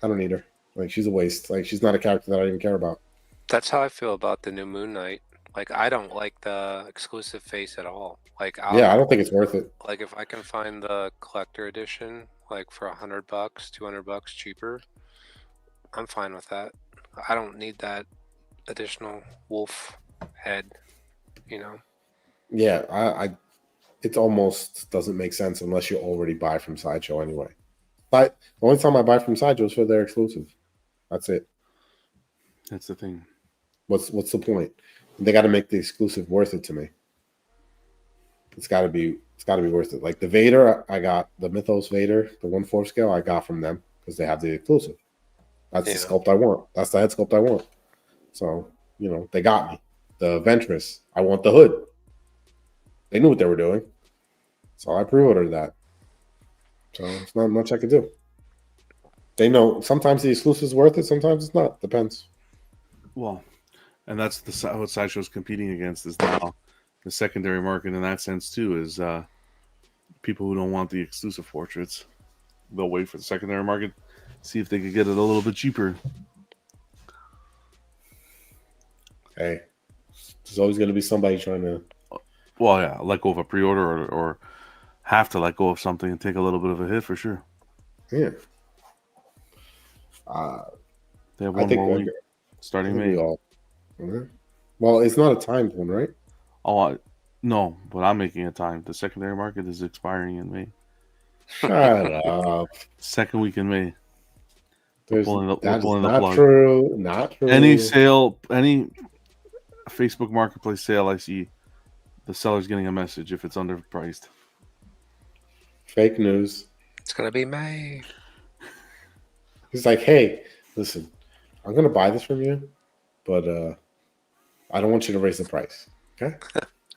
I don't need her. Like, she's a waste. Like, she's not a character that I even care about. That's how I feel about the new Moon Knight. Like, I don't like the exclusive face at all. Like, Yeah, I don't think it's worth it. like if I can find the collector edition, like for $100, $200 cheaper, I'm fine with that. I don't need that additional wolf head, you know. Yeah, I it almost doesn't make sense unless you already buy from Sideshow anyway. But the only time I buy from Sideshow is for their exclusive. That's it. That's the thing. What's the point? They got to make the exclusive worth it to me. It's got to be worth it. Like the Vader, I got the Mythos Vader, the 1/4 scale. I got from them because they have the exclusive. That's the sculpt I want. That's the head sculpt I want. So they got me. The Ventress, I want the hood. They knew what they were doing, so I pre-ordered that. So it's not much I could do. They know sometimes the exclusive is worth it, sometimes it's not. Depends. Well, and that's what Sideshow's competing against is now the secondary market in that sense too is people who don't want the exclusive portraits. They'll wait for the secondary market, see if they could get it a little bit cheaper. Hey, there's always going to be somebody trying to. Well, yeah, let go of a pre-order or have to let go of something and take a little bit of a hit for sure. Yeah. They have one more week starting May. Well, it's not a timed one, right? Oh, no, but I'm making a time. The secondary market is expiring in May. Shut up. Second week in May. That's not true. Not true. Any sale, any Facebook Marketplace sale I see, the seller's getting a message if it's underpriced. Fake news. It's gonna be May. He's like, hey, listen, I'm gonna buy this from you, but I don't want you to raise the price. Okay?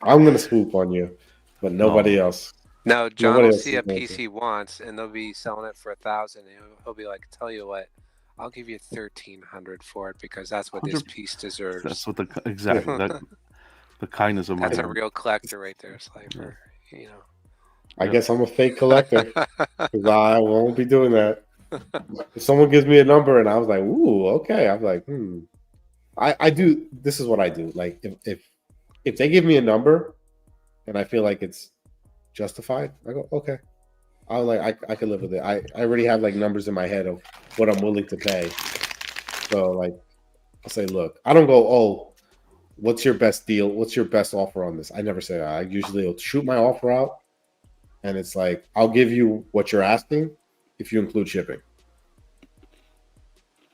I'm gonna swoop on you, but nobody else. No, John will see a piece he wants, and they'll be selling it for $1,000, and he'll be like, "Tell you what, I'll give you $1,300 for it because that's what this piece deserves." That's what exactly the kindness of my. That's a real collector right there, Slifer. I guess I'm a fake collector because I won't be doing that. If someone gives me a number and I was like, "Ooh, okay," I'm like, I do. This is what I do. Like, if they give me a number and I feel like it's justified, I go, okay. I can live with it. I already have like numbers in my head of what I'm willing to pay. So like, I'll say, look, I don't go, oh, what's your best deal? What's your best offer on this? I never say that. I usually will shoot my offer out, and it's like, I'll give you what you're asking if you include shipping.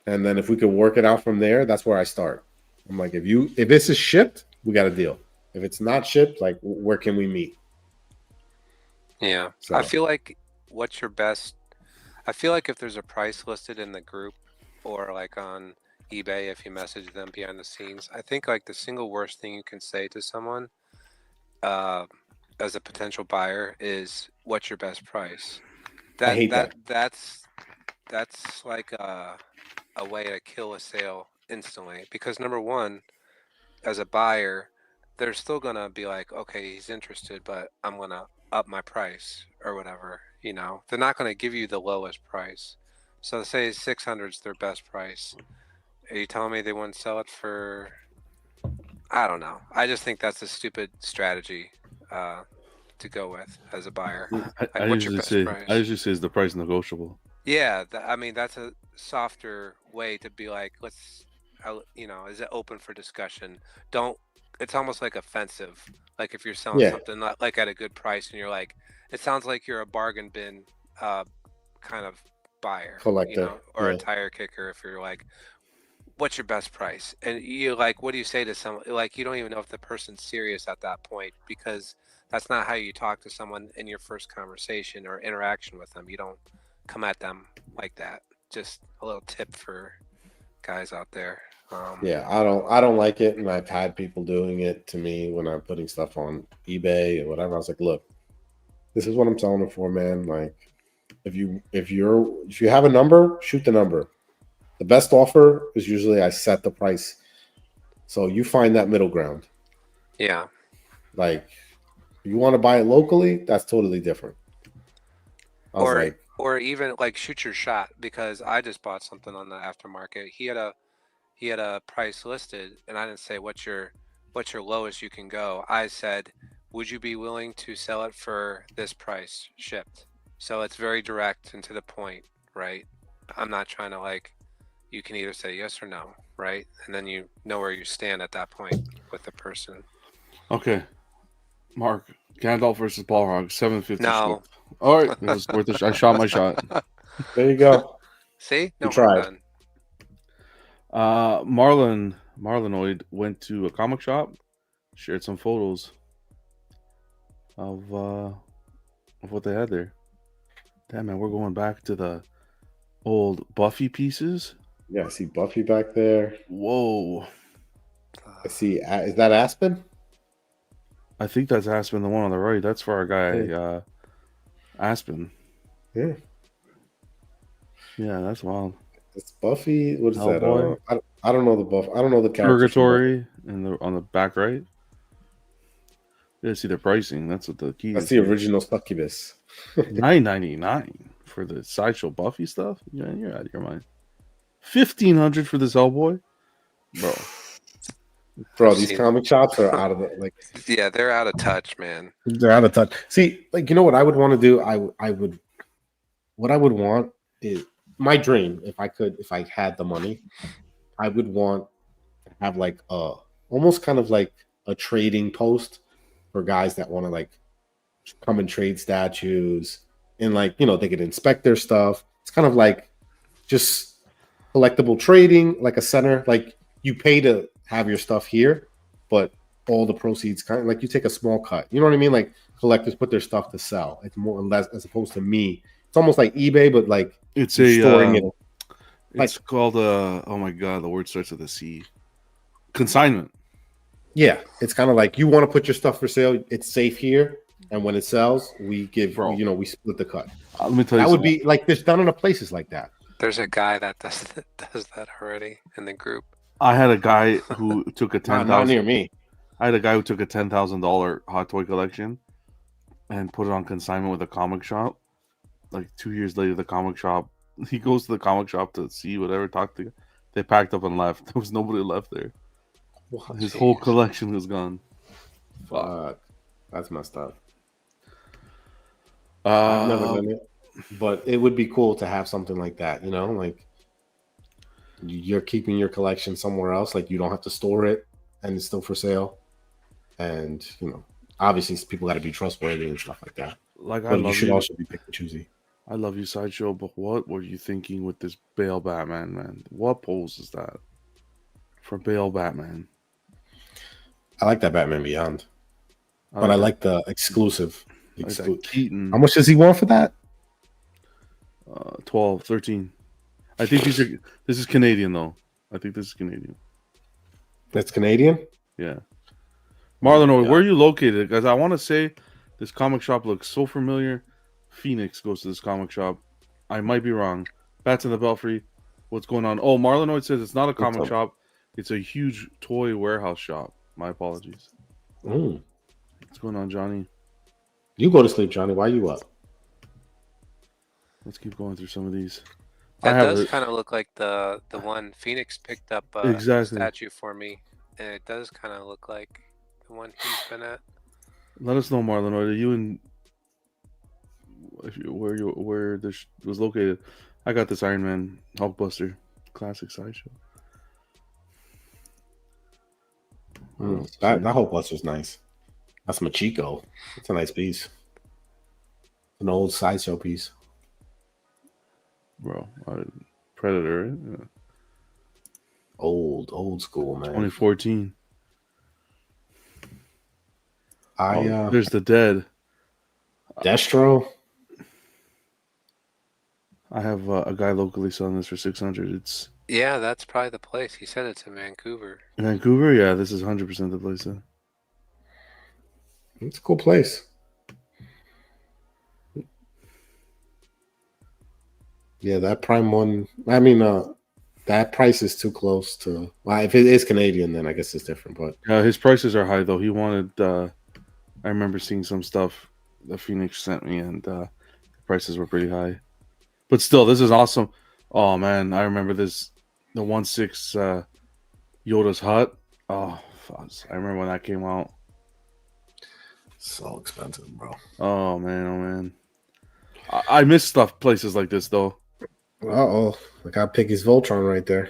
And then if we could work it out from there, that's where I start. I'm like, if this is shipped, we got a deal. If it's not shipped, like, where can we meet? Yeah. So. I feel like I feel like if there's a price listed in the group or like on eBay, if you message them behind the scenes, I think like the single worst thing you can say to someone as a potential buyer is, what's your best price? I hate that. That's like a way to kill a sale instantly, because number one, as a buyer, they're still gonna be like, okay, he's interested, but I'm gonna up my price or whatever. They're not gonna give you the lowest price. So say 600 is their best price. Are you telling me they wouldn't sell it for? I don't know. I just think that's a stupid strategy to go with as a buyer. I usually say, is the price negotiable? Yeah, I mean, that's a softer way to be like, is it open for discussion? It's almost like offensive. Like if you're selling something like at a good price and you're like, it sounds like you're a bargain bin kind of buyer, collector, or a tire kicker. If you're like, what's your best price? And you like, what do you say to someone? Like, you don't even know if the person's serious at that point, because that's not how you talk to someone in your first conversation or interaction with them. You don't come at them like that. Just a little tip for guys out there. I don't like it, and I've had people doing it to me when I'm putting stuff on eBay or whatever. I was like, look, this is what I'm selling it for, man. Like, if you have a number, shoot the number. The best offer is usually I set the price, so you find that middle ground. Yeah. Like, if you want to buy it locally, that's totally different. I was like, or even like shoot your shot, because I just bought something on the aftermarket. He had a price listed, and I didn't say what's your lowest you can go. I said, would you be willing to sell it for this price shipped? So it's very direct and to the point, right? I'm not trying to like, you can either say yes or no, right? And then you know where you stand at that point with the person. Okay, Mark, Gandalf versus Balrog, 750. No. All right, it was worth it. I shot my shot. there you go. See, no You harm tried. done. Marlinoid went to a comic shop, shared some photos of what they had there. Damn, man, we're going back to the old Buffy pieces. Yeah, I see Buffy back there. Whoa. I see. Is that Aspen? I think that's Aspen, the one on the right. That's for our guy, Aspen. Yeah. Yeah, that's wild. It's Buffy. What is Hellboy. that? I don't know the Buff. I don't know the characters. Purgatory on the back right. You gotta see the pricing. That's what the key That's is. the original Succubus. $9.99 for the Sideshow Buffy stuff. Yeah, you're out of your mind. $1,500 for this Hellboy, Bro, these comic shops are out of the like. Yeah, they're out of touch, man. They're out of touch. See, like, you know what I would want to do? What I would want is my dream. If I had the money, I would want to have like almost kind of like a trading post for guys that want to like come and trade statues, and like, you know, they could inspect their stuff. It's kind of like just collectible trading, like a center. Like, you pay to have your stuff here, but all the proceeds kind of like you take a small cut. You know what I mean? Like, collectors put their stuff to sell. It's more or less, as opposed to me. It's almost like eBay, but like it's storing it. It's called oh my god, the word starts with a C. Consignment. Yeah, it's kind of like you want to put your stuff for sale. It's safe here, and when it sells, we give. Bro. You know, we split the cut. Let me tell you, That would be like there's done in places like that. There's a guy that does that already in the group. I had a guy who took a Not near me. I had a guy who took a $10,000 hot toy collection and put it on consignment with a comic shop. Like 2 years later, the comic shop, he goes to the comic shop to see whatever, talk to. They packed up and left. There was nobody left there. His whole collection was gone. Fuck, that's messed up. I've never done it, but it would be cool to have something like that. You know, like you're keeping your collection somewhere else. Like, you don't have to store it, and it's still for sale. And, you know, obviously people got to be trustworthy and stuff like that. Like, but you should also be pick and choosy. I love you, Sideshow, but what were you thinking with this Bale Batman, man? What pose is that for Bale Batman? I like that Batman Beyond, but I like the exclusive. Like Keaton. How much does he want for that? 12, 13. I think this is Canadian, though. I think this is Canadian. That's Canadian? Yeah. Marlon, where are you located? Guys, I want to say this comic shop looks so familiar. Phoenix goes to this comic shop. I might be wrong. Bats in the Belfry. What's going on? Oh, Marlon says it's not a comic shop. It's a huge toy warehouse shop. My apologies. What's going on, Johnny? You go to sleep, Johnny. Why are you up? Let's keep going through some of these. That does kind of look like the one Phoenix picked up a statue for me, and it does kind of look like the one he's been at. Let us know, Marlon. Are you in? Where this was located? I got this Iron Man Hulkbuster classic Sideshow. That Hulkbuster's nice. That's Machiko. It's a nice piece. An old Sideshow piece. Bro, Predator, right? Yeah. Old school, man. 2014. There's the Dead. Destro. I have a guy locally selling this for $600. Yeah, that's probably the place. He said it's in Vancouver. Vancouver, yeah, this is 100% the place. It's a cool place. Yeah, that Prime one. I mean, that price is too close to. Well, if it is Canadian, then I guess it's different. But his prices are high, though. He wanted. I remember seeing some stuff that Phoenix sent me, and prices were pretty high. But still, this is awesome. Oh man, I remember this. The 1/6 Yoda's hut. Oh, fuzz. I remember when that came out. So expensive, bro. Oh man. I miss stuff places like this though. Uh-oh. I got Piggy's Voltron right there.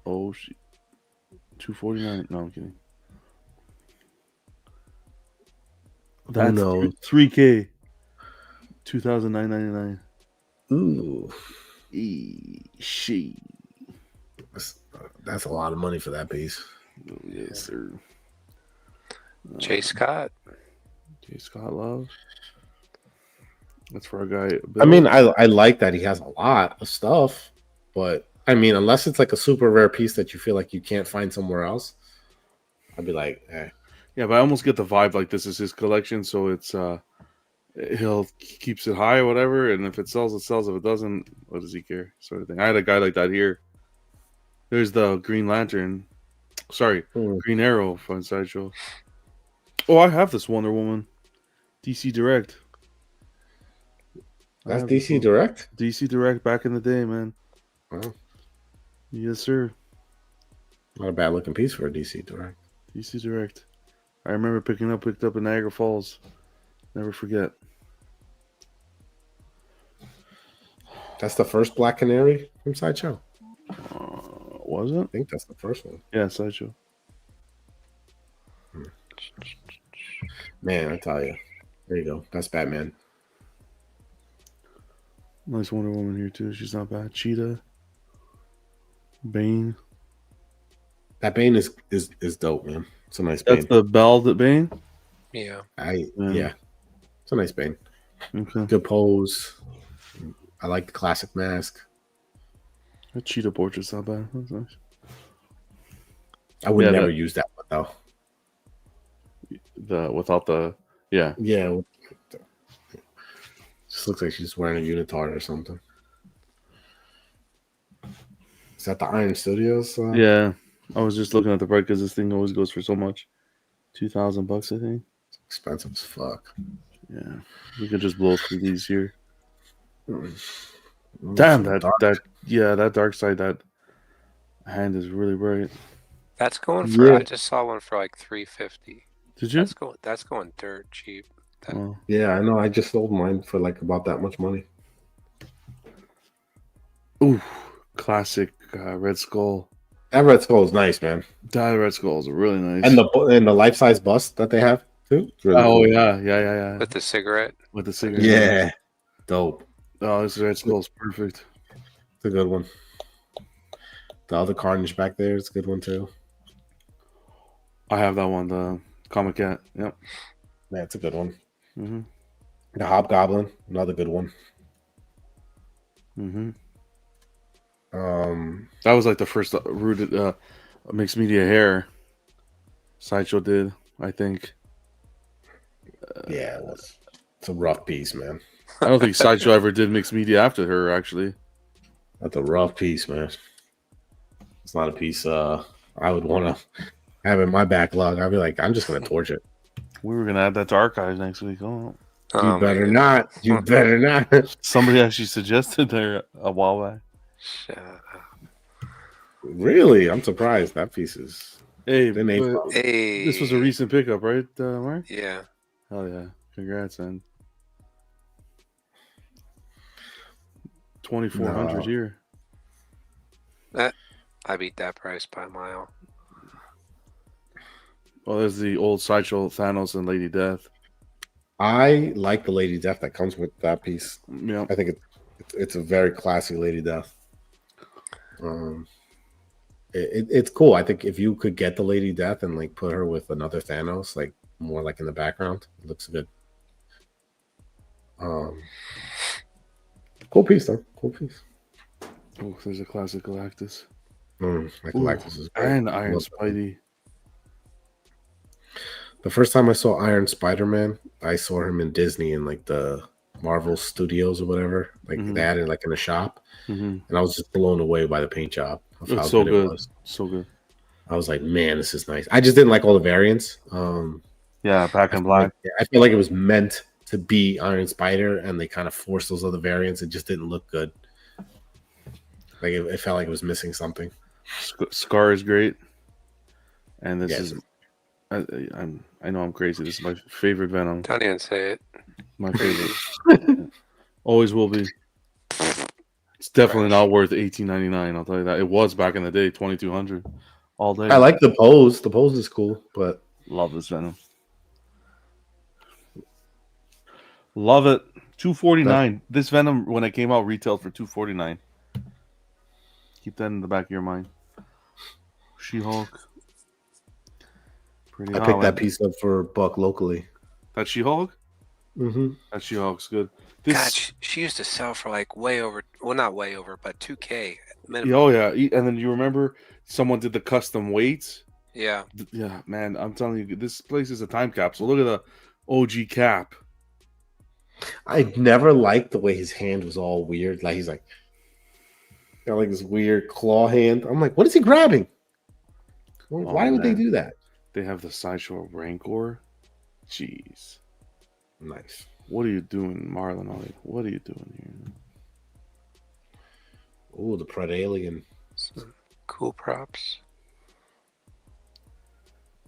Oh shit. 249. No, I'm kidding. That's knows? 3K. 2,999. Ooh. She. That's a lot of money for that piece. Oh, yes, sir. Jay Scott. Jay Scott Love. That's for a guy. I mean, I like that he has a lot of stuff, but I mean, unless it's like a super rare piece that you feel like you can't find somewhere else, I'd be like, eh. Yeah, but I almost get the vibe like this is his collection, so it's keeps it high or whatever, and if it sells, it sells. If it doesn't, what does he care? Sort of thing. I had a guy like that here. There's the Green Lantern. Sorry, Green Arrow from Sideshow. Oh, I have this Wonder Woman. DC Direct. That's DC Direct? DC Direct back in the day, man. Wow. Yes, sir. Not a bad looking piece for a DC Direct. DC Direct. I remember picked up in Niagara Falls. Never forget. That's the first Black Canary from Sideshow. Was it? I think that's the first one. Yeah, Sideshow. Man, I tell you. There you go. That's Batman. Nice Wonder Woman here, too. She's not bad. Cheetah. Bane. That Bane is dope, man. It's a nice That's Bane. the Belle Bane? Yeah. Yeah. It's a nice Bane. Okay. Good pose. I like the classic mask. That cheetah portrait's not bad. That's nice. I would never use that one though. Without the yeah. Just looks like she's wearing a unitard or something. Is that the Iron Studios? Yeah. I was just looking at the price because this thing always goes for so much. $2,000, I think. It's expensive as fuck. Yeah. We could just blow through these here. Mm. Damn, that dark side, that hand is really bright. That's going for. Yeah. I just saw one for like 350. Did you? That's going dirt cheap. Oh. Yeah, I know. I just sold mine for like about that much money. Ooh, classic Red Skull. That Red Skull is nice, man. That Red Skull is really nice. And the life size bust that they have too. Really cool. Cool. Yeah. With the cigarette. Yeah, dope. Oh, this Red Skull is perfect. It's a good one. The other Carnage back there is a good one too. I have that one, the Comic Cat. Yep. Yeah, it's a good one. Mm-hmm. The Hobgoblin, another good one. Mm-hmm. Um, That was like the first rooted mixed media hair Sideshow did, I think. yeah, it's a rough piece, man. I don't think Sideshow ever did mixed media after her, actually. That's a rough piece, man. It's not a piece I would want to have in my backlog. I'd be like, I'm just going to torch it. We were gonna add that to archives next week. Oh, You better not. You better not. somebody actually suggested there a while back. Shut up. Really? I'm surprised. That piece is. Hey, They made but Hey. this was a recent pickup, right, Mark? Yeah. Hell yeah! Congrats, man. 2,400 No. here. I beat that price by a mile. Well, there's the old Sideshow Thanos and Lady Death. I like the Lady Death that comes with that piece. Yeah, I think it's a very classy Lady Death. It's cool. I think if you could get the Lady Death and like put her with another Thanos, like more like in the background, it looks good. Cool piece though. Cool piece. oh, there's a classic Galactus. Like Ooh, Galactus is great. and Iron Love that. Spidey. The first time I saw Iron Spider-Man, I saw him in Disney in like the Marvel Studios or whatever. Like Mhm. they had it like in a shop, Mm-hmm. and I was just blown away by the paint job of how It's so good it good. was. So good. I was like, man, this is nice. I just didn't like all the variants. Yeah, Back in Black. I feel like it was meant to be Iron Spider, and they kind of forced those other variants. It just didn't look good. Like it felt like it was missing something. Scar is great, and this Yes. is. I know I'm crazy. This is my favorite Venom. Don't even say it. My favorite. Always will be. It's definitely not worth $18.99. I'll tell you that. It was back in the day, $2,200 all day. I like the pose. The pose is cool, but Love this Venom. Love it. $249. This Venom, when it came out, retailed for $249. Keep that in the back of your mind. She-Hulk. Pretty I picked that piece up for $1 locally. That She-Hulk? Mm-hmm. That She-Hulk's good. God, she used to sell for like way over. Well, not way over, but $2K minimum. Oh yeah, and then you remember someone did the custom weights. Yeah. Yeah, man, I'm telling you, this place is a time capsule. Look at the OG Cap. I never liked the way his hand was all weird. Like he's like got like this weird claw hand. I'm like, what is he grabbing? Why would they do that? They have the Sideshow Rancor. Jeez. Nice. What are you doing, Marlon Ollie? What are you doing here? Oh, the Pred Alien. Some cool props.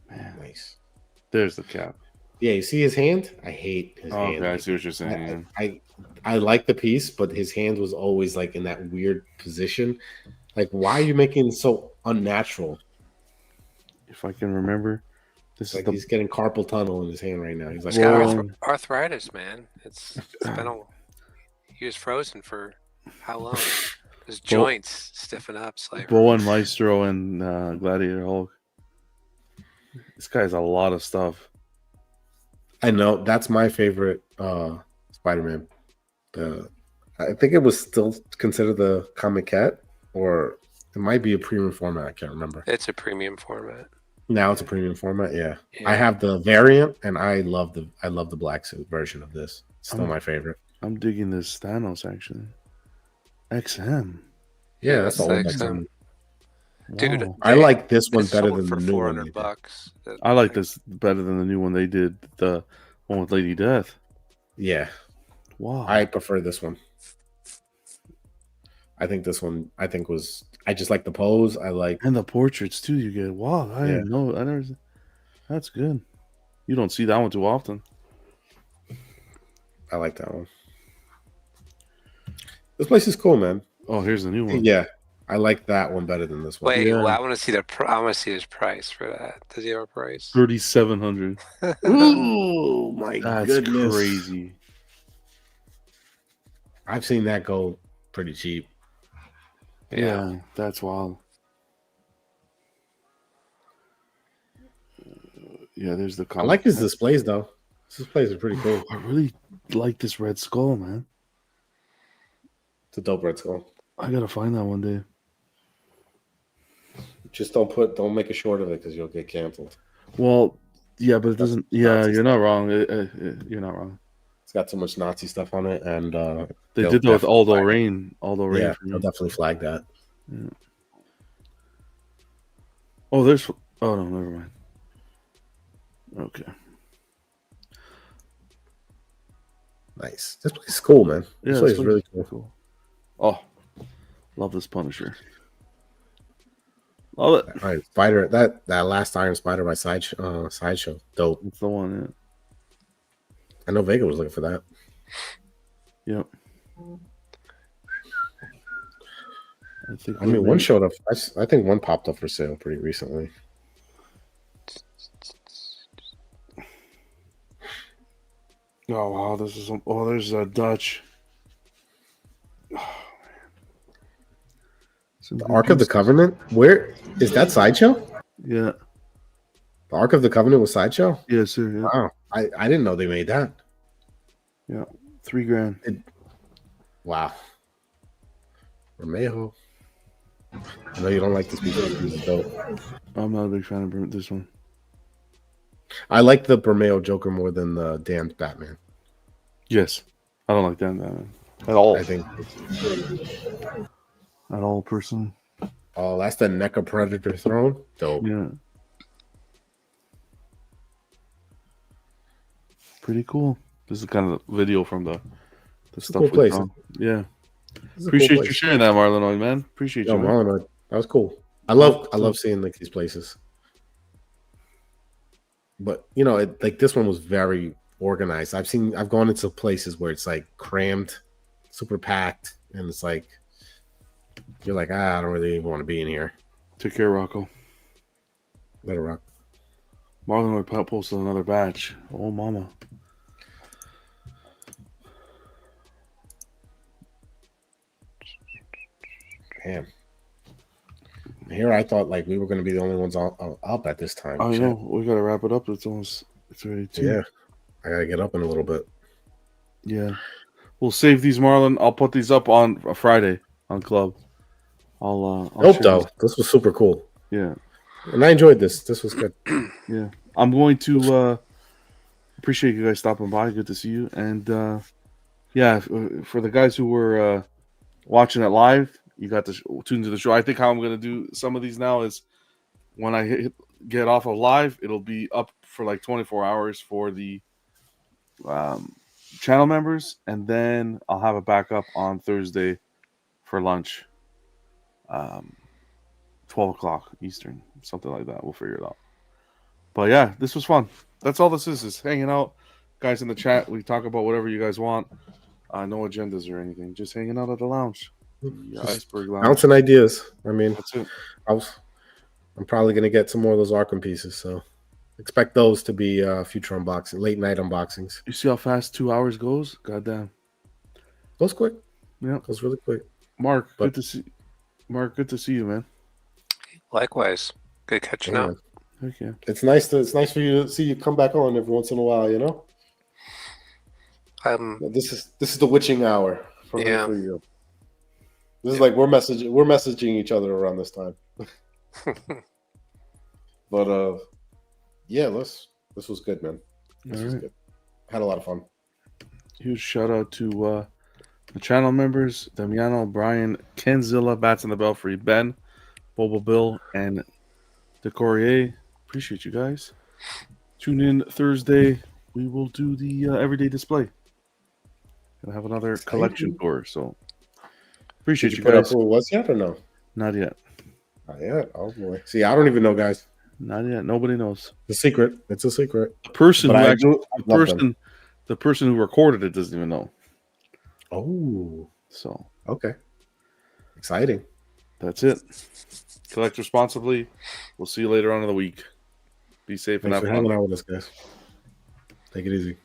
Man, Nice. there's the Cap. Yeah, you see his hand? I hate his hand. Okay, I see what you're saying. I like the piece, but his hand was always like in that weird position. Like, why are you making it so unnatural? If I can remember, this Like is the he's getting carpal tunnel in his hand right now. He's like, He's got Well- arthritis, man. It's been a. He was frozen for how long? His joints stiffen up slightly. Bowen Maestro and Gladiator Hulk. This guy's a lot of stuff. I know that's my favorite Spider-Man. I think it was still considered the comic cat, or it might be a premium format. I can't remember. It's a premium format. Now it's a premium format. Yeah. Yeah. I have the variant, and I love the black suit version of this. It's still my favorite. I'm digging this Thanos actually. XM. Yeah, that's the old Thanks, XM. Dude, Wow. I like this one It's better sold than for the new one. $400 bucks. I like this better than the new one they did. The one with Lady Death. Yeah, Wow. I prefer this one. I think this one. I just like the pose. I like. And the portraits too. You get wow. I didn't know. I never. That's good. You don't see that one too often. I like that one. This place is cool, man. Oh, here's the new one. Yeah, I like that one better than this one. Wait, Yeah. well, I want to see I want to see his price for that. Does he have a price? 3,700. Oh my That's goodness, crazy. I've seen that go pretty cheap. Yeah, that's wild. Yeah, there's the. I like his displays though. This displays is pretty cool. I really like this Red Skull, man. It's a dope Red Skull. I gotta find that one day. Just don't make a short of it because you'll get canceled. Well, yeah, but it doesn't. Yeah, Nazi you're not wrong. You're not wrong. It's got too much Nazi stuff on it, and They they'll did that with definitely Aldo flag it. Rain. Aldo Rain. Yeah, for me. they'll definitely flag that. Yeah. Oh, there's. Oh no, never mind. Okay. Nice. This place is cool, man. Yeah, This place is really cool. Oh, love this Punisher. Love it. All right, Spider. That last Iron Spider by Sideshow. Dope. It's the one. I know Vega was looking for that. Yeah. Yep. I mean, one showed up. I think one popped up for sale pretty recently. Oh wow, this is. Oh, there's a Dutch. Oh, man. The Ark of the Covenant. Where is that Sideshow? Yeah. The Ark of the Covenant was Sideshow. Yes, sir. Yeah. Wow, I didn't know they made that. Yeah. $3,000. Wow. Romejo. I know you don't like this piece. This is dope. I'm not a big fan of this one. I like the Bermeo Joker more than the damned Batman. Yes. I don't like that Batman at all. I think. At all, personally. Oh, that's the Mecha Predator throne. Dope. Yeah. Pretty cool. This is kind of the video from the a stuff cool we place. saw. Yeah. This is a Appreciate cool you place. sharing that, Marlon, man. Appreciate Yo, you, man. Marlon, that was cool. I love seeing like these places. But you know, like this one was very organized. I've gone into places where it's like crammed, super packed, and it's like you're like, I don't really want to be in here. Take care, Rocco. Let it rock. Marlon posted another batch. Oh, mama. Man. Here I thought like we were going to be the only ones up at this time. I Shit. know. We got to wrap it up. It's already 2. Yeah. I got to get up in a little bit. Yeah. We'll save these, Marlon. I'll put these up on a Friday on Club. I'll Nope, share though. these. This was super cool. Yeah. And I enjoyed this. This was good. Yeah. I'm going to appreciate you guys stopping by. Good to see you. And for the guys who were watching it live, you got to tune into the show. I think how I'm going to do some of these now is when I get off of live, it'll be up for like 24 hours for the channel members, and then I'll have a backup on Thursday for lunch, 12 o'clock Eastern, something like that. We'll figure it out. But yeah, this was fun. That's all this is hanging out. Guys in the chat, we talk about whatever you guys want. No agendas or anything. Just hanging out at the lounge. The Iceberg Lounge. Bouncing ideas. I mean, That's it. I'm probably going to get some more of those Arkham pieces, so expect those to be future unboxing, late night unboxings. You see how fast 2 hours goes? Goddamn. Goes quick. Yeah. Goes really quick. Mark, But- good to see. Mark, good to see you, man. Likewise. Good catching Yeah. up. Heck yeah. It's nice for you to see you come back on every once in a while, you know? This is the witching hour for you. This is like we're messaging each other around this time. But yeah, this was good, man. This was good. Had a lot of fun. Huge shout out to the channel members: Damiano, Brian, Kenzilla, Bats in the Belfry, Ben, Bobo Bill, and DeCorier. Appreciate you guys. Tune in Thursday. We will do the everyday display. Gonna have another collection tour. So appreciate Did you you put up guys. who it was yet or no? Not yet. Not yet. Oh boy. See, I don't even know, guys. Not yet. Nobody knows. It's a secret. It's a secret. The person But who I actually, do love them. the person who recorded it doesn't even know. Oh, So okay. Exciting. that's it. Collect responsibly. We'll see you later on in the week. Be safe and Thanks have for fun. hanging out with us, guys. Take it easy.